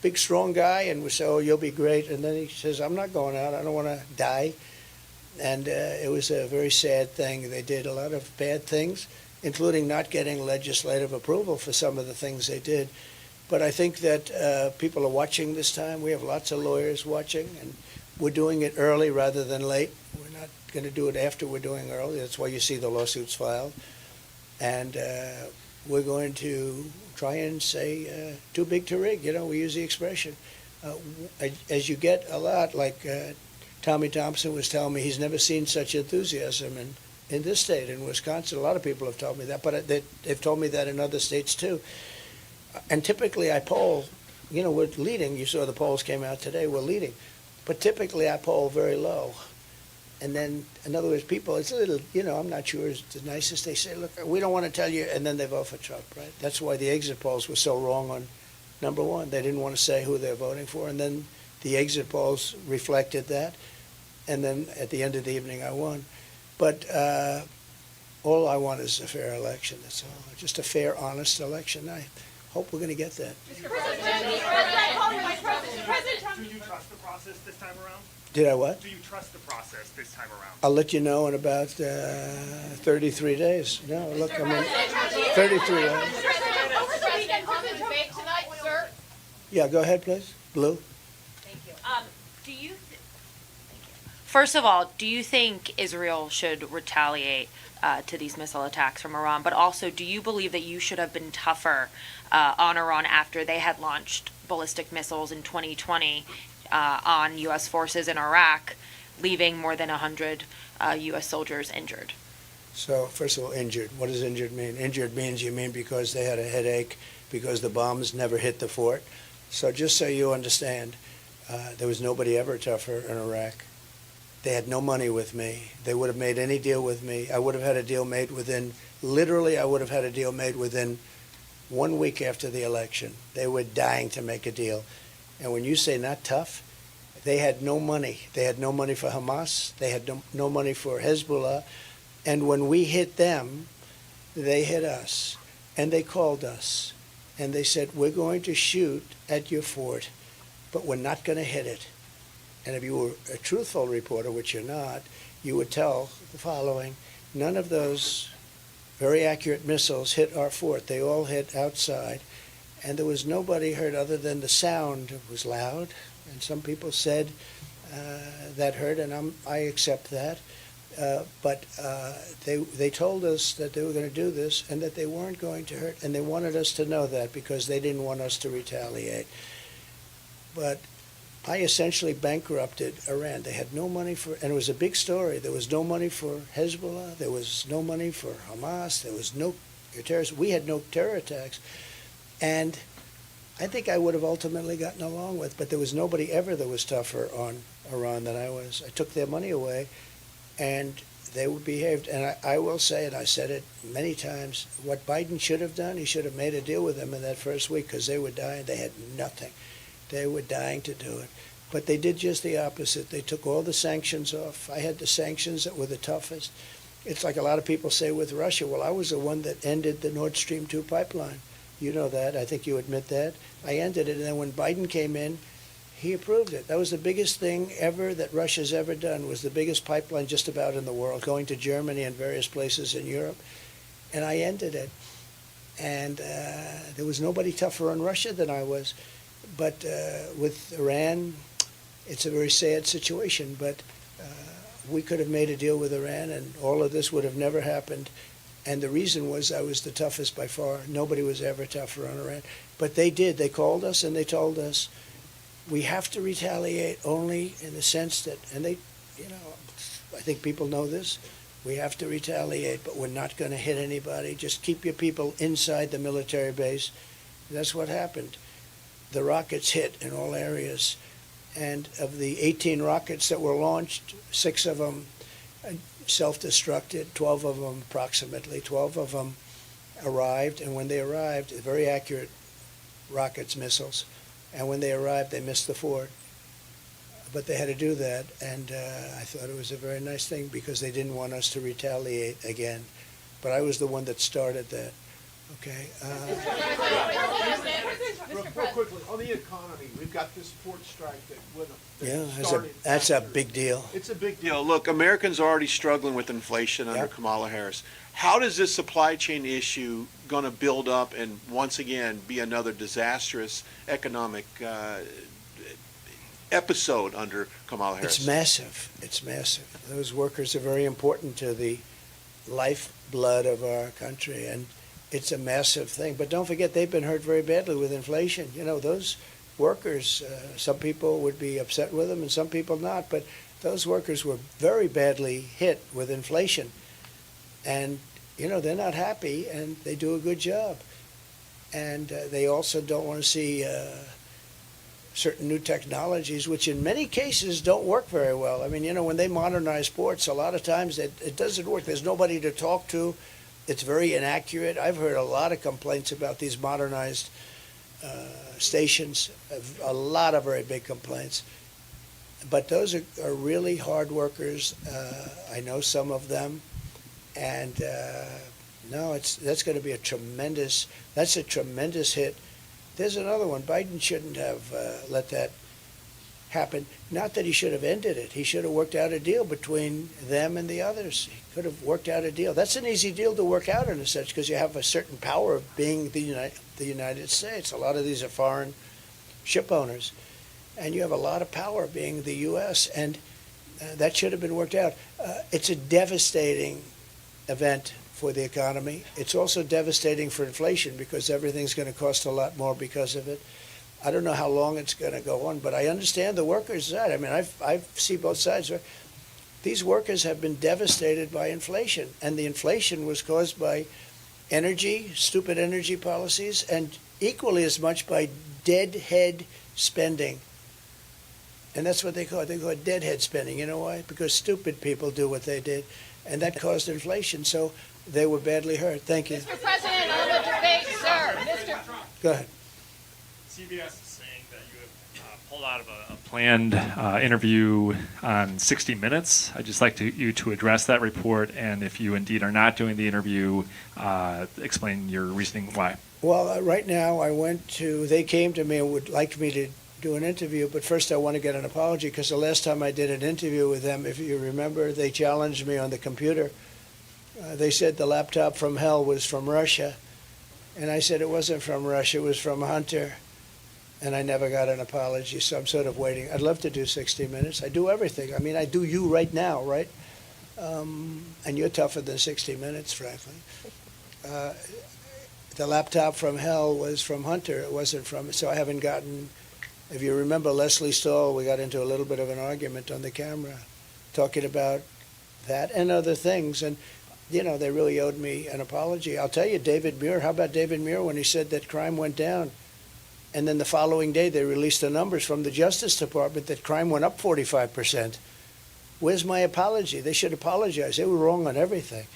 Big, strong guy, and we said, oh, you'll be great. And then he says, I'm not going out. I don't want to die. And it was a very sad thing. They did a lot of bad things, including not getting legislative approval for some of the things they did. But I think that people are watching this time. We have lots of lawyers watching, and we're doing it early rather than late. We're not going to do it after we're doing early. That's why you see the lawsuits filed. And we're going to try and say too big to rig. We use the expression. As you get a lot, like Tommy Thompson was telling me, he's never seen such enthusiasm in this state, in Wisconsin. A lot of people have told me that, but they've told me that in other states too. And typically I poll, we're leading. You saw the polls came out today, we're leading. But typically I poll very low. And then, in other words, people, it's a little, I'm not sure it's the nicest. They say, look, we don't want to tell you, and then they vote for Trump, right? That's why the exit polls were so wrong on number one. They didn't want to say who they're voting for, and then the exit polls reflected that. And then at the end of the evening, I won. But all I want is a fair election, that's all. Just a fair, honest election. I hope we're going to get that. Do you trust the process this time around? Did I what? Do you trust the process this time around? I'll let you know in about 33 days. No, look, 33 days. Yeah, go ahead, please. Blue? Thank you. First of all, do you think Israel should retaliate to these missile attacks from Iran? But also, do you believe that you should have been tougher on Iran after they had launched ballistic missiles in 2020 on U.S. forces in Iraq, leaving more than 100 U.S. soldiers injured? So, first of all, injured. What does injured mean? Injured means you mean because they had a headache, because the bombs never hit the fort. So just so you understand, there was nobody ever tougher in Iraq. They had no money with me. They would have made any deal with me. I would have had a deal made within 1 week after the election. They were dying to make a deal. And when you say not tough, they had no money. They had no money for Hamas. They had no money for Hezbollah. And when we hit them, they hit us. And they called us. And they said, we're going to shoot at your fort, but we're not going to hit it. And if you were a truthful reporter, which you're not, you would tell the following: none of those very accurate missiles hit our fort. They all hit outside. And there was nobody hurt other than the sound. It was loud. And some people said that hurt, and I accept that. But they told us that they were going to do this and that they weren't going to hurt. And they wanted us to know that because they didn't want us to retaliate. But I essentially bankrupted Iran. They had no money for, and it was a big story. There was no money for Hezbollah. There was no money for Hamas. There was no terrorists. We had no terror attacks. And I think I would have ultimately gotten along with, but there was nobody ever that was tougher on Iran than I was. I took their money away, and they behaved. And I will say, and I said it many times, what Biden should have done, he should have made a deal with them in that first week because they were dying. They had nothing. They were dying to do it. But they did just the opposite. They took all the sanctions off. I had the sanctions that were the toughest. It's like a lot of people say with Russia, well, I was the one that ended the Nord Stream 2 pipeline. You know that. I think you admit that. I ended it, and then when Biden came in, he approved it. That was the biggest thing ever that Russia's ever done, was the biggest pipeline just about in the world, going to Germany and various places in Europe. And I ended it. And there was nobody tougher on Russia than I was. But with Iran, it's a very sad situation. But we could have made a deal with Iran, and all of this would have never happened. And the reason was I was the toughest by far. Nobody was ever tougher on Iran. But they did. They called us and they told us, we have to retaliate only in the sense that, and they, you know, I think people know this, we have to retaliate, but we're not going to hit anybody. Just keep your people inside the military base. And that's what happened. The rockets hit in all areas. And of the 18 rockets that were launched, 6 of them self-destructed, 12 of them approximately, 12 of them arrived. And when they arrived, very accurate rockets, missiles. And when they arrived, they missed the fort. But they had to do that, and I thought it was a very nice thing because they didn't want us to retaliate again. But I was the one that started that. Okay. Real quickly, on the economy, we've got this port strike that Yeah, that's a big deal. It's a big deal. Look, Americans are already struggling with inflation under Yep. Kamala Harris. How does this supply chain issue going to build up and once again be another disastrous economic episode under Kamala Harris? It's massive. It's massive. Those workers are very important to the lifeblood of our country, and it's a massive thing. But don't forget, they've been hurt very badly with inflation. You know, those workers, some people would be upset with them and some people not, but those workers were very badly hit with inflation. And, you know, they're not happy, and they do a good job. And they also don't want to see certain new technologies, which in many cases don't work very well. I mean, you know, when they modernize ports, a lot of times it doesn't work. There's nobody to talk to. It's very inaccurate. I've heard a lot of complaints about these modernized stations, a lot of very big complaints. But those are really hard workers. I know some of them. And no, that's going to be a tremendous hit. There's another one. Biden shouldn't have let that happen. Not that he should have ended it. He should have worked out a deal between them and the others. He could have worked out a deal. That's an easy deal to work out in a sense because you have a certain power of being the United States. A lot of these are foreign ship owners. And you have a lot of power being the U.S. And that should have been worked out. It's a devastating event for the economy. It's also devastating for inflation because everything's going to cost a lot more because of it. I don't know how long it's going to go on, but I understand the workers' side. I mean, I see both sides. These workers have been devastated by inflation, and the inflation was caused by energy, stupid energy policies, and equally as much by deadhead spending. And that's what they call it. They call it deadhead spending. You know why? Because stupid people do what they did, and that caused inflation. So they were badly hurt. Thank you. Mr. President, on the debate, sir. Mr. Go ahead. CBS is saying that you have pulled out of a planned interview on 60 Minutes. I'd just like you to address that report, and if you indeed are not doing the interview, explain your reasoning why. Well, right now they came to me and would like me to do an interview, but first I want to get an apology because the last time I did an interview with them, if you remember, they challenged me on the computer. They said the laptop from hell was from Russia, and I said it wasn't from Russia, it was from Hunter, and I never got an apology, so I'm sort of waiting. I'd love to do 60 Minutes. I do everything. I mean, I do you right now, right? And you're tougher than 60 Minutes, frankly. The laptop from hell was from Hunter. It wasn't from, so I haven't gotten, if you remember Leslie Stahl, we got into a little bit of an argument on the camera talking about that and other things. And, you know, they really owed me an apology. I'll tell you, David Muir, how about David Muir when he said that crime went down? And then the following day they released the numbers from the Justice Department that crime went up 45%. Where's my apology? They should apologize. They were wrong on everything.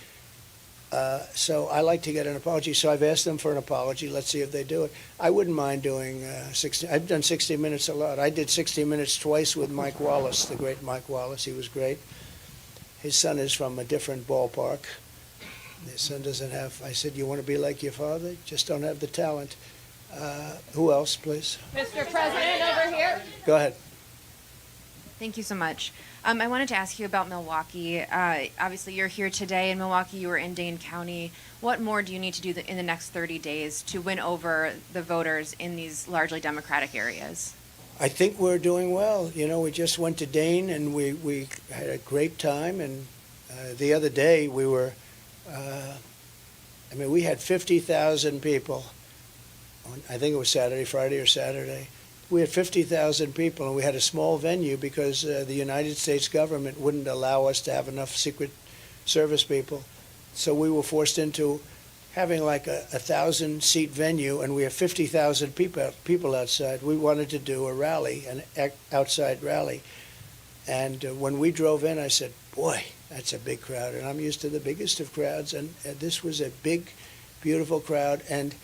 So I like to get an apology. So I've asked them for an apology. Let's see if they do it. I wouldn't mind doing 60. I've done 60 Minutes a lot. I did 60 Minutes twice with Mike Wallace, the great Mike Wallace. He was great. His son is from a different ballpark. The son doesn't have, I said, you want to be like your father? Just don't have the talent. Who else, please? Mr. President, over here. Go ahead. Thank you so much. I wanted to ask you about Milwaukee. Obviously, you're here today in Milwaukee. You were in Dane County. What more do you need to do in the next 30 days to win over the voters in these largely Democratic areas? I think we're doing well. You know, we just went to Dane and we had a great time. And the other day we were, we had 50,000 people. I think it was Friday or Saturday. We had 50,000 people, and we had a small venue because the United States government wouldn't allow us to have enough Secret Service people. So we were forced into having like a 1,000-seat venue, and we have 50,000 people outside. We wanted to do a rally, an outside rally. And when we drove in, I said, boy, that's a big crowd. And I'm used to the biggest of crowds, and this was a big, beautiful crowd. And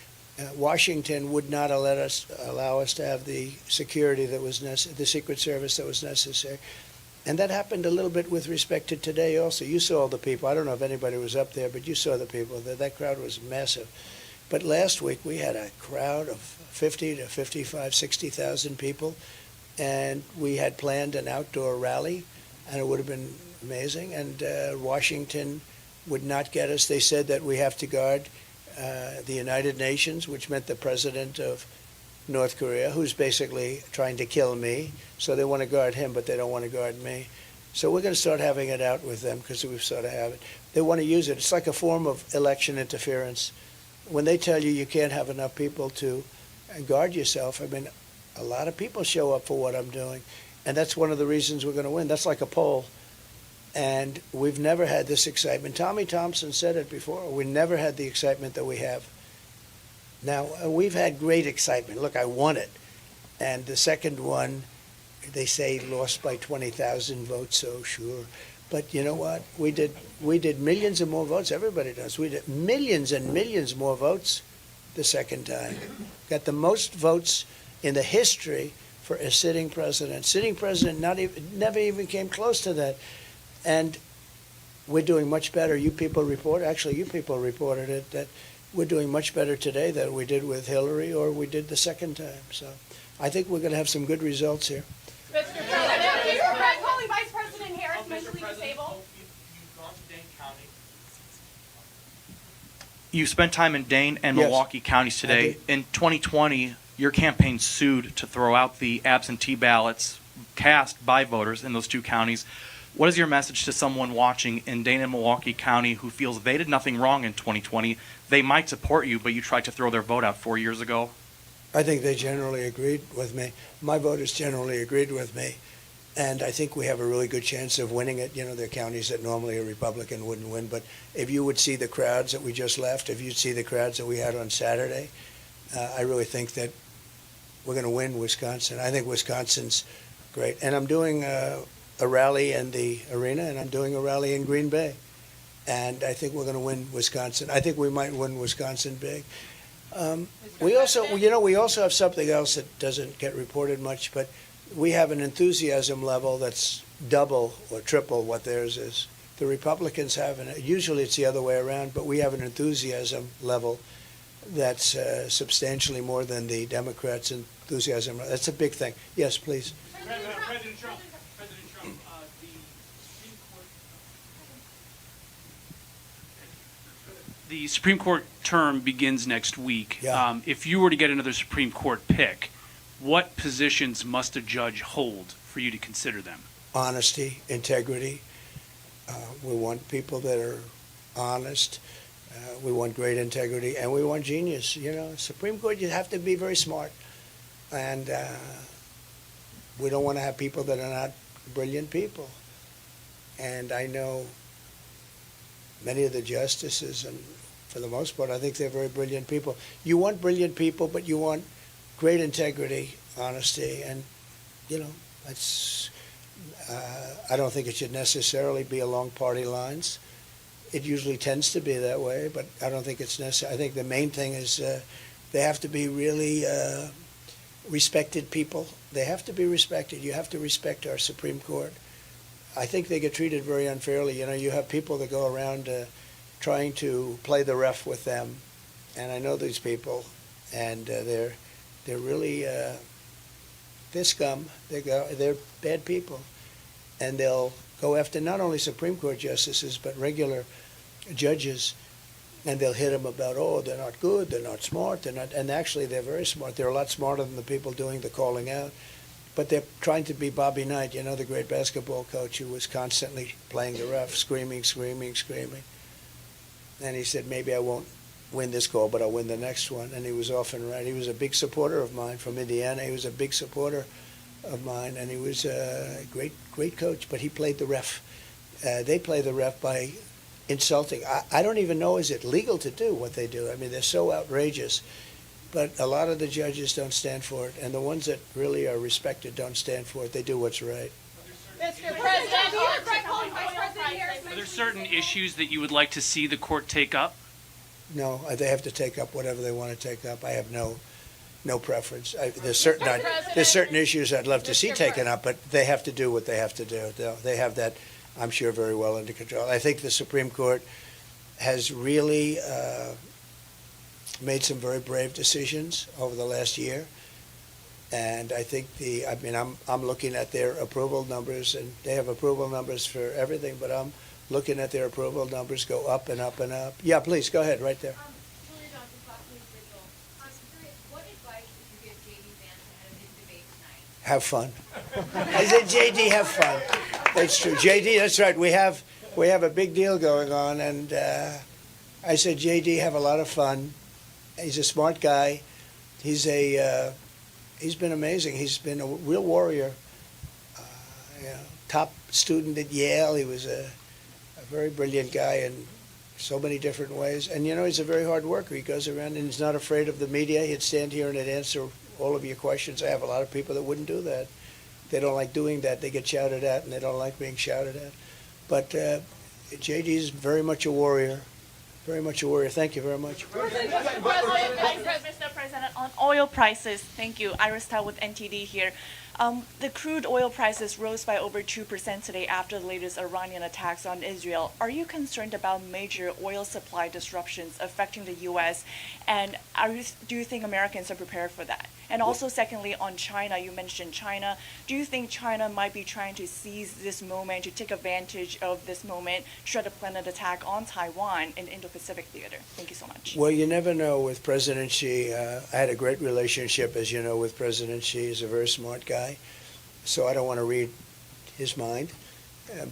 Washington would not allow us to have the security that was the Secret Service that was necessary. And that happened a little bit with respect to today also. You saw the people. I don't know if anybody was up there, but you saw the people. That crowd was massive. But last week we had a crowd of 50 to 55, 60,000 people, and we had planned an outdoor rally, and it would have been amazing. And Washington would not get us. They said that we have to guard the United Nations, which meant the president of North Korea, who's basically trying to kill me. So they want to guard him, but they don't want to guard me. So we're going to start having it out with them because we sort of have it. They want to use it. It's like a form of election interference. When they tell you you can't have enough people to guard yourself, a lot of people show up for what I'm doing. And that's one of the reasons we're going to win. That's like a poll. And we've never had this excitement. Tommy Thompson said it before. We never had the excitement that we have. Now, we've had great excitement. Look, I won it. And the second one, they say lost by 20,000 votes, so sure. But you know what? We did millions of more votes. Everybody does. We did millions and millions more votes the second time. Got the most votes in the history for a sitting president. Sitting president never even came close to that. And we're doing much better. You people reported it, that we're doing much better today than we did with Hillary or we did the second time. So I think we're going to have some good results here. Mr. President, calling Vice President Harris mentally disabled. You've gone to Dane County. You spent time in Dane and Yes. Milwaukee counties today. In 2020, your campaign sued to throw out the absentee ballots cast by voters in those two counties. What is your message to someone watching in Dane and Milwaukee County who feels they did nothing wrong in 2020? They might support you, but you tried to throw their vote out 4 years ago. I think they generally agreed with me. My voters generally agreed with me. And I think we have a really good chance of winning it. You know, there are counties that normally a Republican wouldn't win. But if you would see the crowds that we just left, if you'd see the crowds that we had on Saturday, I really think that we're going to win Wisconsin. I think Wisconsin's great. And I'm doing a rally in the arena, and I'm doing a rally in Green Bay. And I think we're going to win Wisconsin. I think we might win Wisconsin big. We also have something else that doesn't get reported much, but we have an enthusiasm level that's double or triple what theirs is. The Republicans have, usually it's the other way around, but we have an enthusiasm level that's substantially more than the Democrats' enthusiasm. That's a big thing. Yes, please. President Trump, the Supreme Court term begins next week. Yeah. If you were to get another Supreme Court pick, what positions must a judge hold for you to consider them? Honesty, integrity. We want people that are honest. We want great integrity, and we want genius. You know, Supreme Court, you have to be very smart. And we don't want to have people that are not brilliant people. And I know many of the justices, and for the most part, I think they're very brilliant people. You want brilliant people, but you want great integrity, honesty, and, you know, that's, I don't think it should necessarily be along party lines. It usually tends to be that way, but I don't think it's necessary. I think the main thing is they have to be really respected people. They have to be respected. You have to respect our Supreme Court. I think they get treated very unfairly. You know, you have people that go around trying to play the ref with them. And I know these people, and they're really they're scum. They're bad people, and they'll go after not only Supreme Court justices but regular judges, and they'll hit them about, oh, they're not good, they're not smart, they're not. And actually, they're very smart. They're a lot smarter than the people doing the calling out. But they're trying to be Bobby Knight, you know, the great basketball coach who was constantly playing the ref, screaming, screaming, screaming. And he said, maybe I won't win this call, but I'll win the next one. And he was often right. He was a big supporter of mine from Indiana. He was a big supporter of mine, and he was a great coach, but he played the ref. They play the ref by insulting. I don't even know, is it legal to do what they do? I mean, they're so outrageous. But a lot of the judges don't stand for it, and the ones that really are respected don't stand for it. They do what's right. Mr. President, do you regret calling Vice President Harris? Are there certain issues that you would like to see the court take up? No, they have to take up whatever they want to take up. I have no preference. There's certain issues I'd love to see taken up, but they have to do what they have to do. They have that, I'm sure, very well under control. I think the Supreme Court has really made some very brave decisions over the last year, and I think I'm looking at their approval numbers, and they have approval numbers for everything, but I'm looking at their approval numbers go up and up and up. Yeah, please, go ahead, right there. Julia Johnson, Fox News Digital. I'm curious, what advice would you give J.D. Vance ahead of his debate tonight? Have fun. I said, JD, have fun. That's true. JD, that's right. We have a big deal going on, and I said, JD, have a lot of fun. He's a smart guy. He's been amazing. He's been a real warrior. Top student at Yale. He was a very brilliant guy in so many different ways. And, you know, he's a very hard worker. He goes around and he's not afraid of the media. He'd stand here and he'd answer all of your questions. I have a lot of people that wouldn't do that. They don't like doing that. They get shouted at, and they don't like being shouted at. But JD's very much a warrior. Very much a warrior. Thank you very much. Mr. President, on oil prices, thank you. Iris Tao with NTD here. The crude oil prices rose by over 2% today after the latest Iranian attacks on Israel. Are you concerned about major oil supply disruptions affecting the U.S., and do you think Americans are prepared for that? And also, secondly, on China, you mentioned China. Do you think China might be trying to seize this moment, to take advantage of this moment, to try to plan an attack on Taiwan in the Indo-Pacific theater? Thank you so much. Well, you never know with President Xi. I had a great relationship, as you know, with President Xi. He's a very smart guy, so I don't want to read his mind,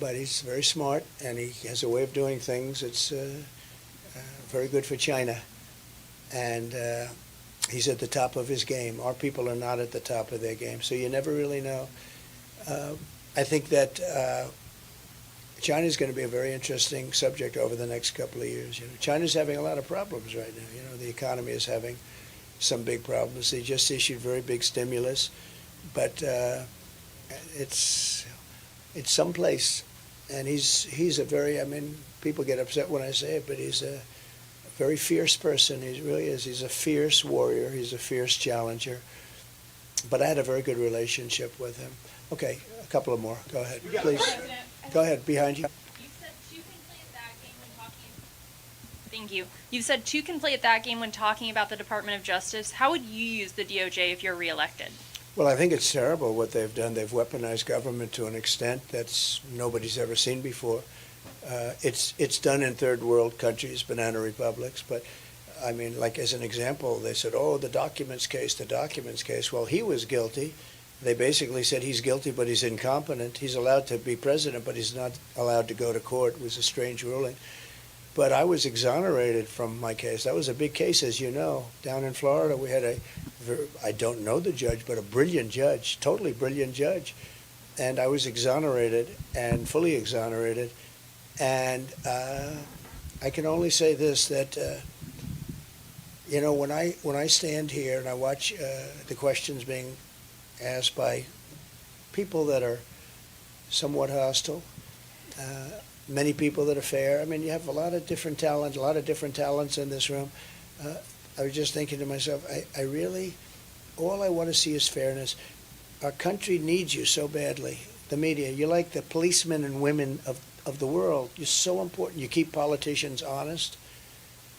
but he's very smart, and he has a way of doing things that's very good for China. And he's at the top of his game. Our people are not at the top of their game, so you never really know. I think that China is going to be a very interesting subject over the next couple of years. You know, China's having a lot of problems right now. You know, the economy is having some big problems. They just issued very big stimulus, but it's someplace, and he's a very. I mean, people get upset when I say it, but he's a very fierce person. He really is. He's a fierce warrior. He's a fierce challenger. But I had a very good relationship with him. Okay, a couple of more. Go ahead, please. Go ahead, behind you. Thank you. You've said two can play at that game when talking about the Department of Justice. How would you use the DOJ if you're reelected? Well, I think it's terrible what they've done. They've weaponized government to an extent that's nobody's ever seen before. It's done in third world countries, banana republics, but I mean, like as an example, they said, oh, the documents case. Well, he was guilty. They basically said he's guilty, but he's incompetent. He's allowed to be president, but he's not allowed to go to court. It was a strange ruling. But I was exonerated from my case. That was a big case, as you know. Down in Florida, we had I don't know the judge, but a brilliant judge, totally brilliant judge. And I was exonerated and fully exonerated. And I can only say this, that, you know, when I stand here and I watch the questions being asked by people that are somewhat hostile, many people that are fair. I mean, you have a lot of different talents in this room. I was just thinking to myself, I really, all I want to see is fairness. Our country needs you so badly. The media, you're like the policemen and women of the world. You're so important. You keep politicians honest.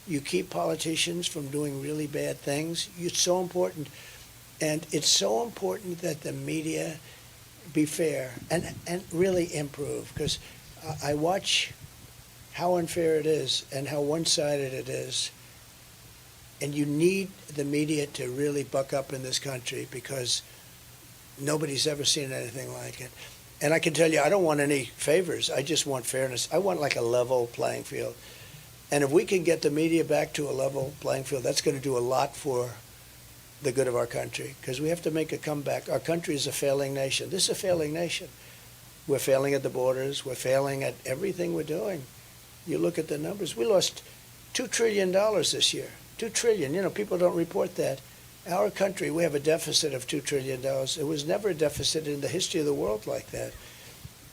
You keep politicians from doing really bad things. It's so important. And it's so important that the media be fair and really improve, because I watch how unfair it is and how one-sided it is. And you need the media to really buck up in this country, because nobody's ever seen anything like it. And I can tell you, I don't want any favors. I just want fairness. I want like a level playing field. And if we can get the media back to a level playing field, that's going to do a lot for the good of our country, because we have to make a comeback. Our country is a failing nation. This is a failing nation. We're failing at the borders. We're failing at everything we're doing. You look at the numbers. We lost $2 trillion this year. $2 trillion. You know, people don't report that. Our country, we have a deficit of $2 trillion. It was never a deficit in the history of the world like that.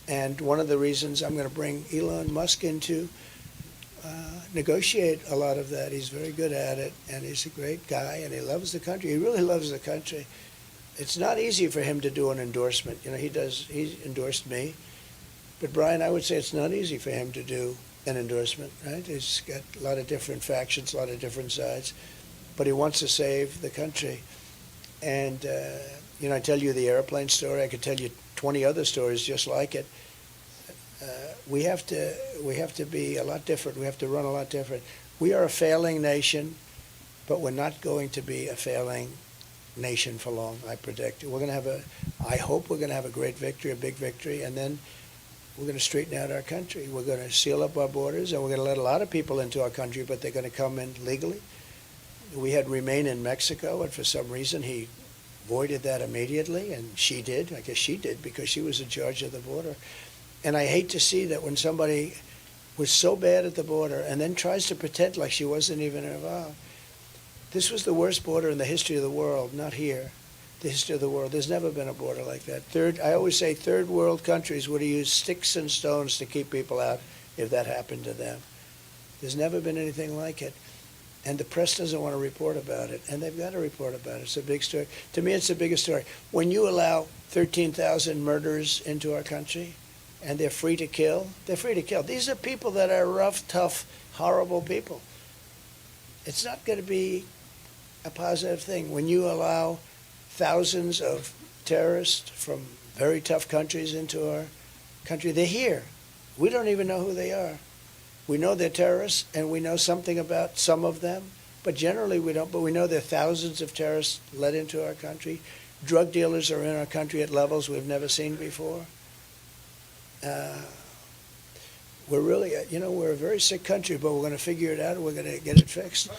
And one of the reasons I'm going to bring Elon Musk in to negotiate a lot of that. He's very good at it, and he's a great guy, and he loves the country. He really loves the country. It's not easy for him to do an endorsement. You know, he endorsed me. But Brian, I would say it's not easy for him to do an endorsement, right? He's got a lot of different factions, a lot of different sides, but he wants to save the country. And, you know, I tell you the airplane story. I could tell you 20 other stories just like it. We have to be a lot different. We have to run a lot different. We are a failing nation, but we're not going to be a failing nation for long, I predict. I hope we're going to have a great victory, a big victory, and then we're going to straighten out our country. We're going to seal up our borders, and we're going to let a lot of people into our country, but they're going to come in legally. We had Remain in Mexico, and for some reason he voided that immediately, and she did. I guess she did, because she was in charge of the border. And I hate to see that when somebody was so bad at the border and then tries to pretend like she wasn't even involved. This was the worst border in the history of the world, not here, the history of the world. There's never been a border like that. I always say third world countries would have used sticks and stones to keep people out if that happened to them. There's never been anything like it. And the press doesn't want to report about it, and they've got to report about it. It's a big story. To me, it's the biggest story. When you allow 13,000 murders into our country, and they're free to kill, they're free to kill. These are people that are rough, tough, horrible people. It's not going to be a positive thing. When you allow thousands of terrorists from very tough countries into our country, they're here. We don't even know who they are. We know they're terrorists, and we know something about some of them, but generally we don't. But we know there are thousands of terrorists let into our country. Drug dealers are in our country at levels we've never seen before. We're really, we're a very sick country, but we're going to figure it out, and we're going to get it fixed.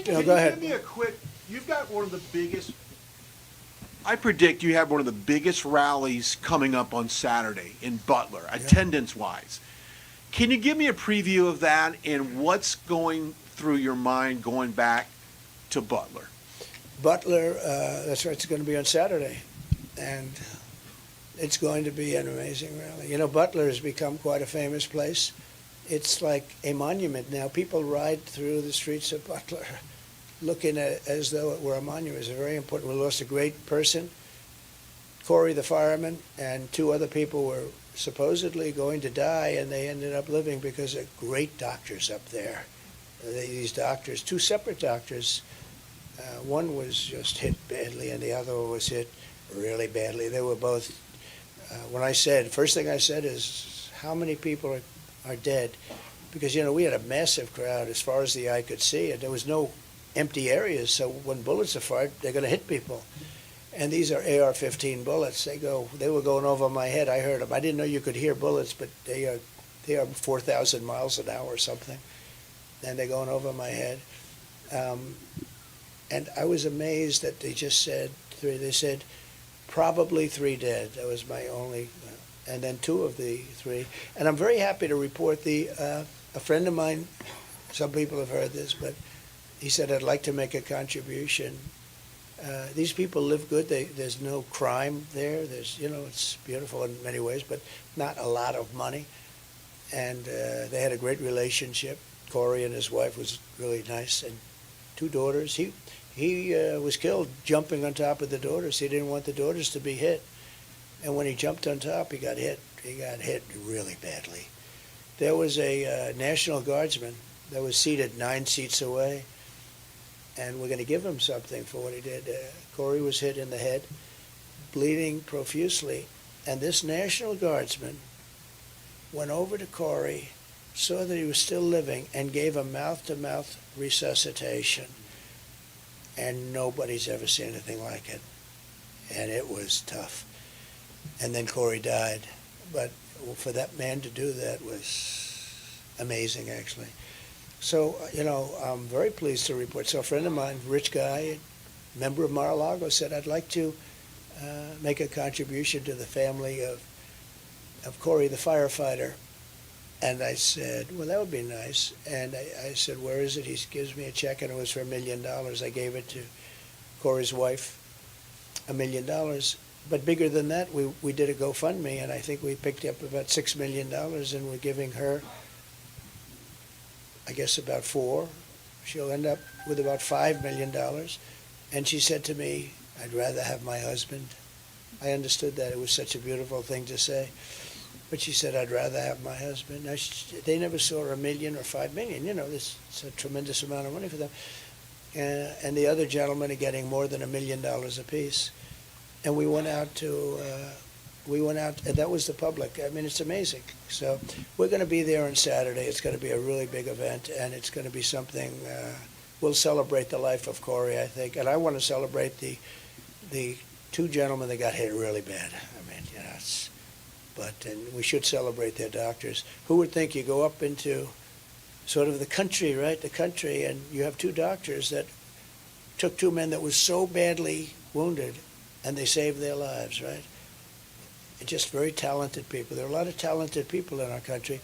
Go ahead. Give me a quick, you've got one of the biggest, I predict you have one of the biggest rallies coming up on Saturday in Butler, attendance-wise. Can you give me a preview of that and what's going through your mind going back to Butler? Butler, that's right, it's going to be on Saturday, and it's going to be an amazing rally. You know, Butler has become quite a famous place. It's like a monument now. People ride through the streets of Butler looking at it as though it were a monument. It's very important. We lost a great person, Corey the fireman, and two other people were supposedly going to die, and they ended up living because of great doctors up there. These doctors, two separate doctors, one was just hit badly, and the other one was hit really badly. They were both, first thing I said is, how many people are dead? Because, we had a massive crowd as far as the eye could see, and there was no empty areas, so when bullets are fired, they're going to hit people. And these are AR-15 bullets. They were going over my head. I heard them. I didn't know you could hear bullets, but they are 4,000 miles an hour or something, and they're going over my head. And I was amazed that they just said three. They said probably 3 dead. That was my only, and then 2 of the 3. And I'm very happy to report a friend of mine. Some people have heard this, but he said, I'd like to make a contribution. These people live good. There's no crime there. It's beautiful in many ways, but not a lot of money. And they had a great relationship. Corey and his wife was really nice, and 2 daughters. He was killed jumping on top of the daughters. He didn't want the daughters to be hit. And when he jumped on top, he got hit. He got hit really badly. There was a National Guardsman that was seated 9 seats away, and we're going to give him something for what he did. Corey was hit in the head, bleeding profusely, and this National Guardsman went over to Corey, saw that he was still living, and gave him mouth-to-mouth resuscitation. And nobody's ever seen anything like it. And it was tough. And then Corey died. But for that man to do that was amazing, actually. So, I'm very pleased to report. So a friend of mine, rich guy, member of Mar-a-Lago, said, I'd like to make a contribution to the family of Corey, the firefighter. And I said, well, that would be nice. And I said, where is it? He gives me a check, and it was for $1 million. I gave it to Corey's wife, $1 million. But bigger than that, we did a GoFundMe, and I think we picked up about $6 million, and we're giving her, I guess, about 4. She'll end up with about $5 million. And she said to me, I'd rather have my husband. I understood that. It was such a beautiful thing to say. But she said, I'd rather have my husband. Now, they never saw $1 million or $5 million. It's a tremendous amount of money for them. And the other gentlemen are getting more than $1 million apiece. And we went out, and that was the public. I mean, it's amazing. So we're going to be there on Saturday. It's going to be a really big event, and it's going to be something, we'll celebrate the life of Corey, I think. And I want to celebrate the 2 gentlemen that got hit really bad. I mean, and we should celebrate their doctors. Who would think you go up into sort of the country, right? The country, and you have 2 doctors that took 2 men that were so badly wounded, and they saved their lives, right? Just very talented people. There are a lot of talented people in our country.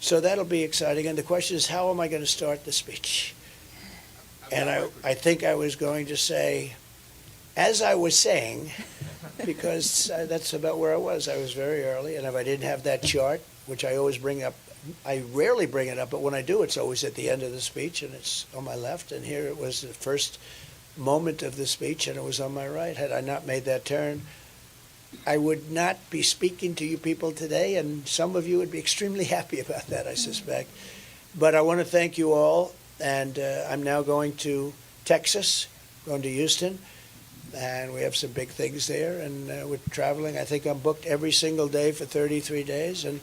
So that'll be exciting. And the question is, how am I going to start the speech? And I think I was going to say, as I was saying, because that's about where I was. I was very early, and if I didn't have that chart, which I always bring up, I rarely bring it up, but when I do, it's always at the end of the speech, and it's on my left, and here it was the first moment of the speech, and it was on my right. Had I not made that turn, I would not be speaking to you people today, and some of you would be extremely happy about that, I suspect. But I want to thank you all, and I'm now going to Texas, going to Houston, and we have some big things there, and we're traveling. I think I'm booked every single day for 33 days, and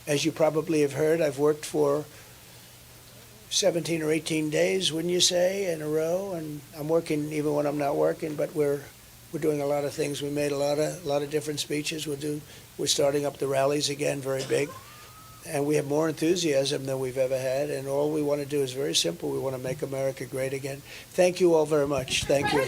as you probably have heard, I've worked for 17 or 18 days, wouldn't you say, in a row, and I'm working even when I'm not working, but we're doing a lot of things. We made a lot of different speeches. We're starting up the rallies again, very big, and we have more enthusiasm than we've ever had, and all we want to do is very simple. We want to make America great again. Thank you all very much. Thank you.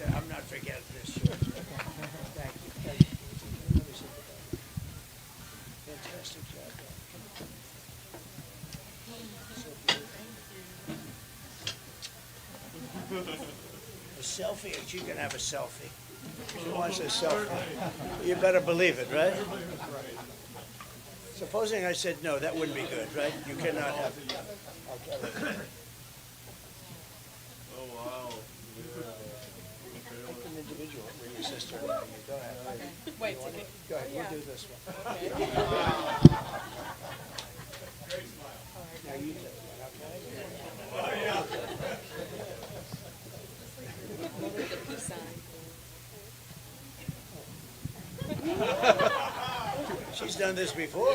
I'm not forgetting this. Thank you. Fantastic job. A selfie? She can have a selfie. She wants a selfie. You better believe it, right? Supposing I said no, that wouldn't be good, right? You cannot have it. Oh, wow. Take an individual, bring your sister along. Go ahead. Wait, Go ahead, we'll do this one. Great smile. Now you take one, okay? She's done this before.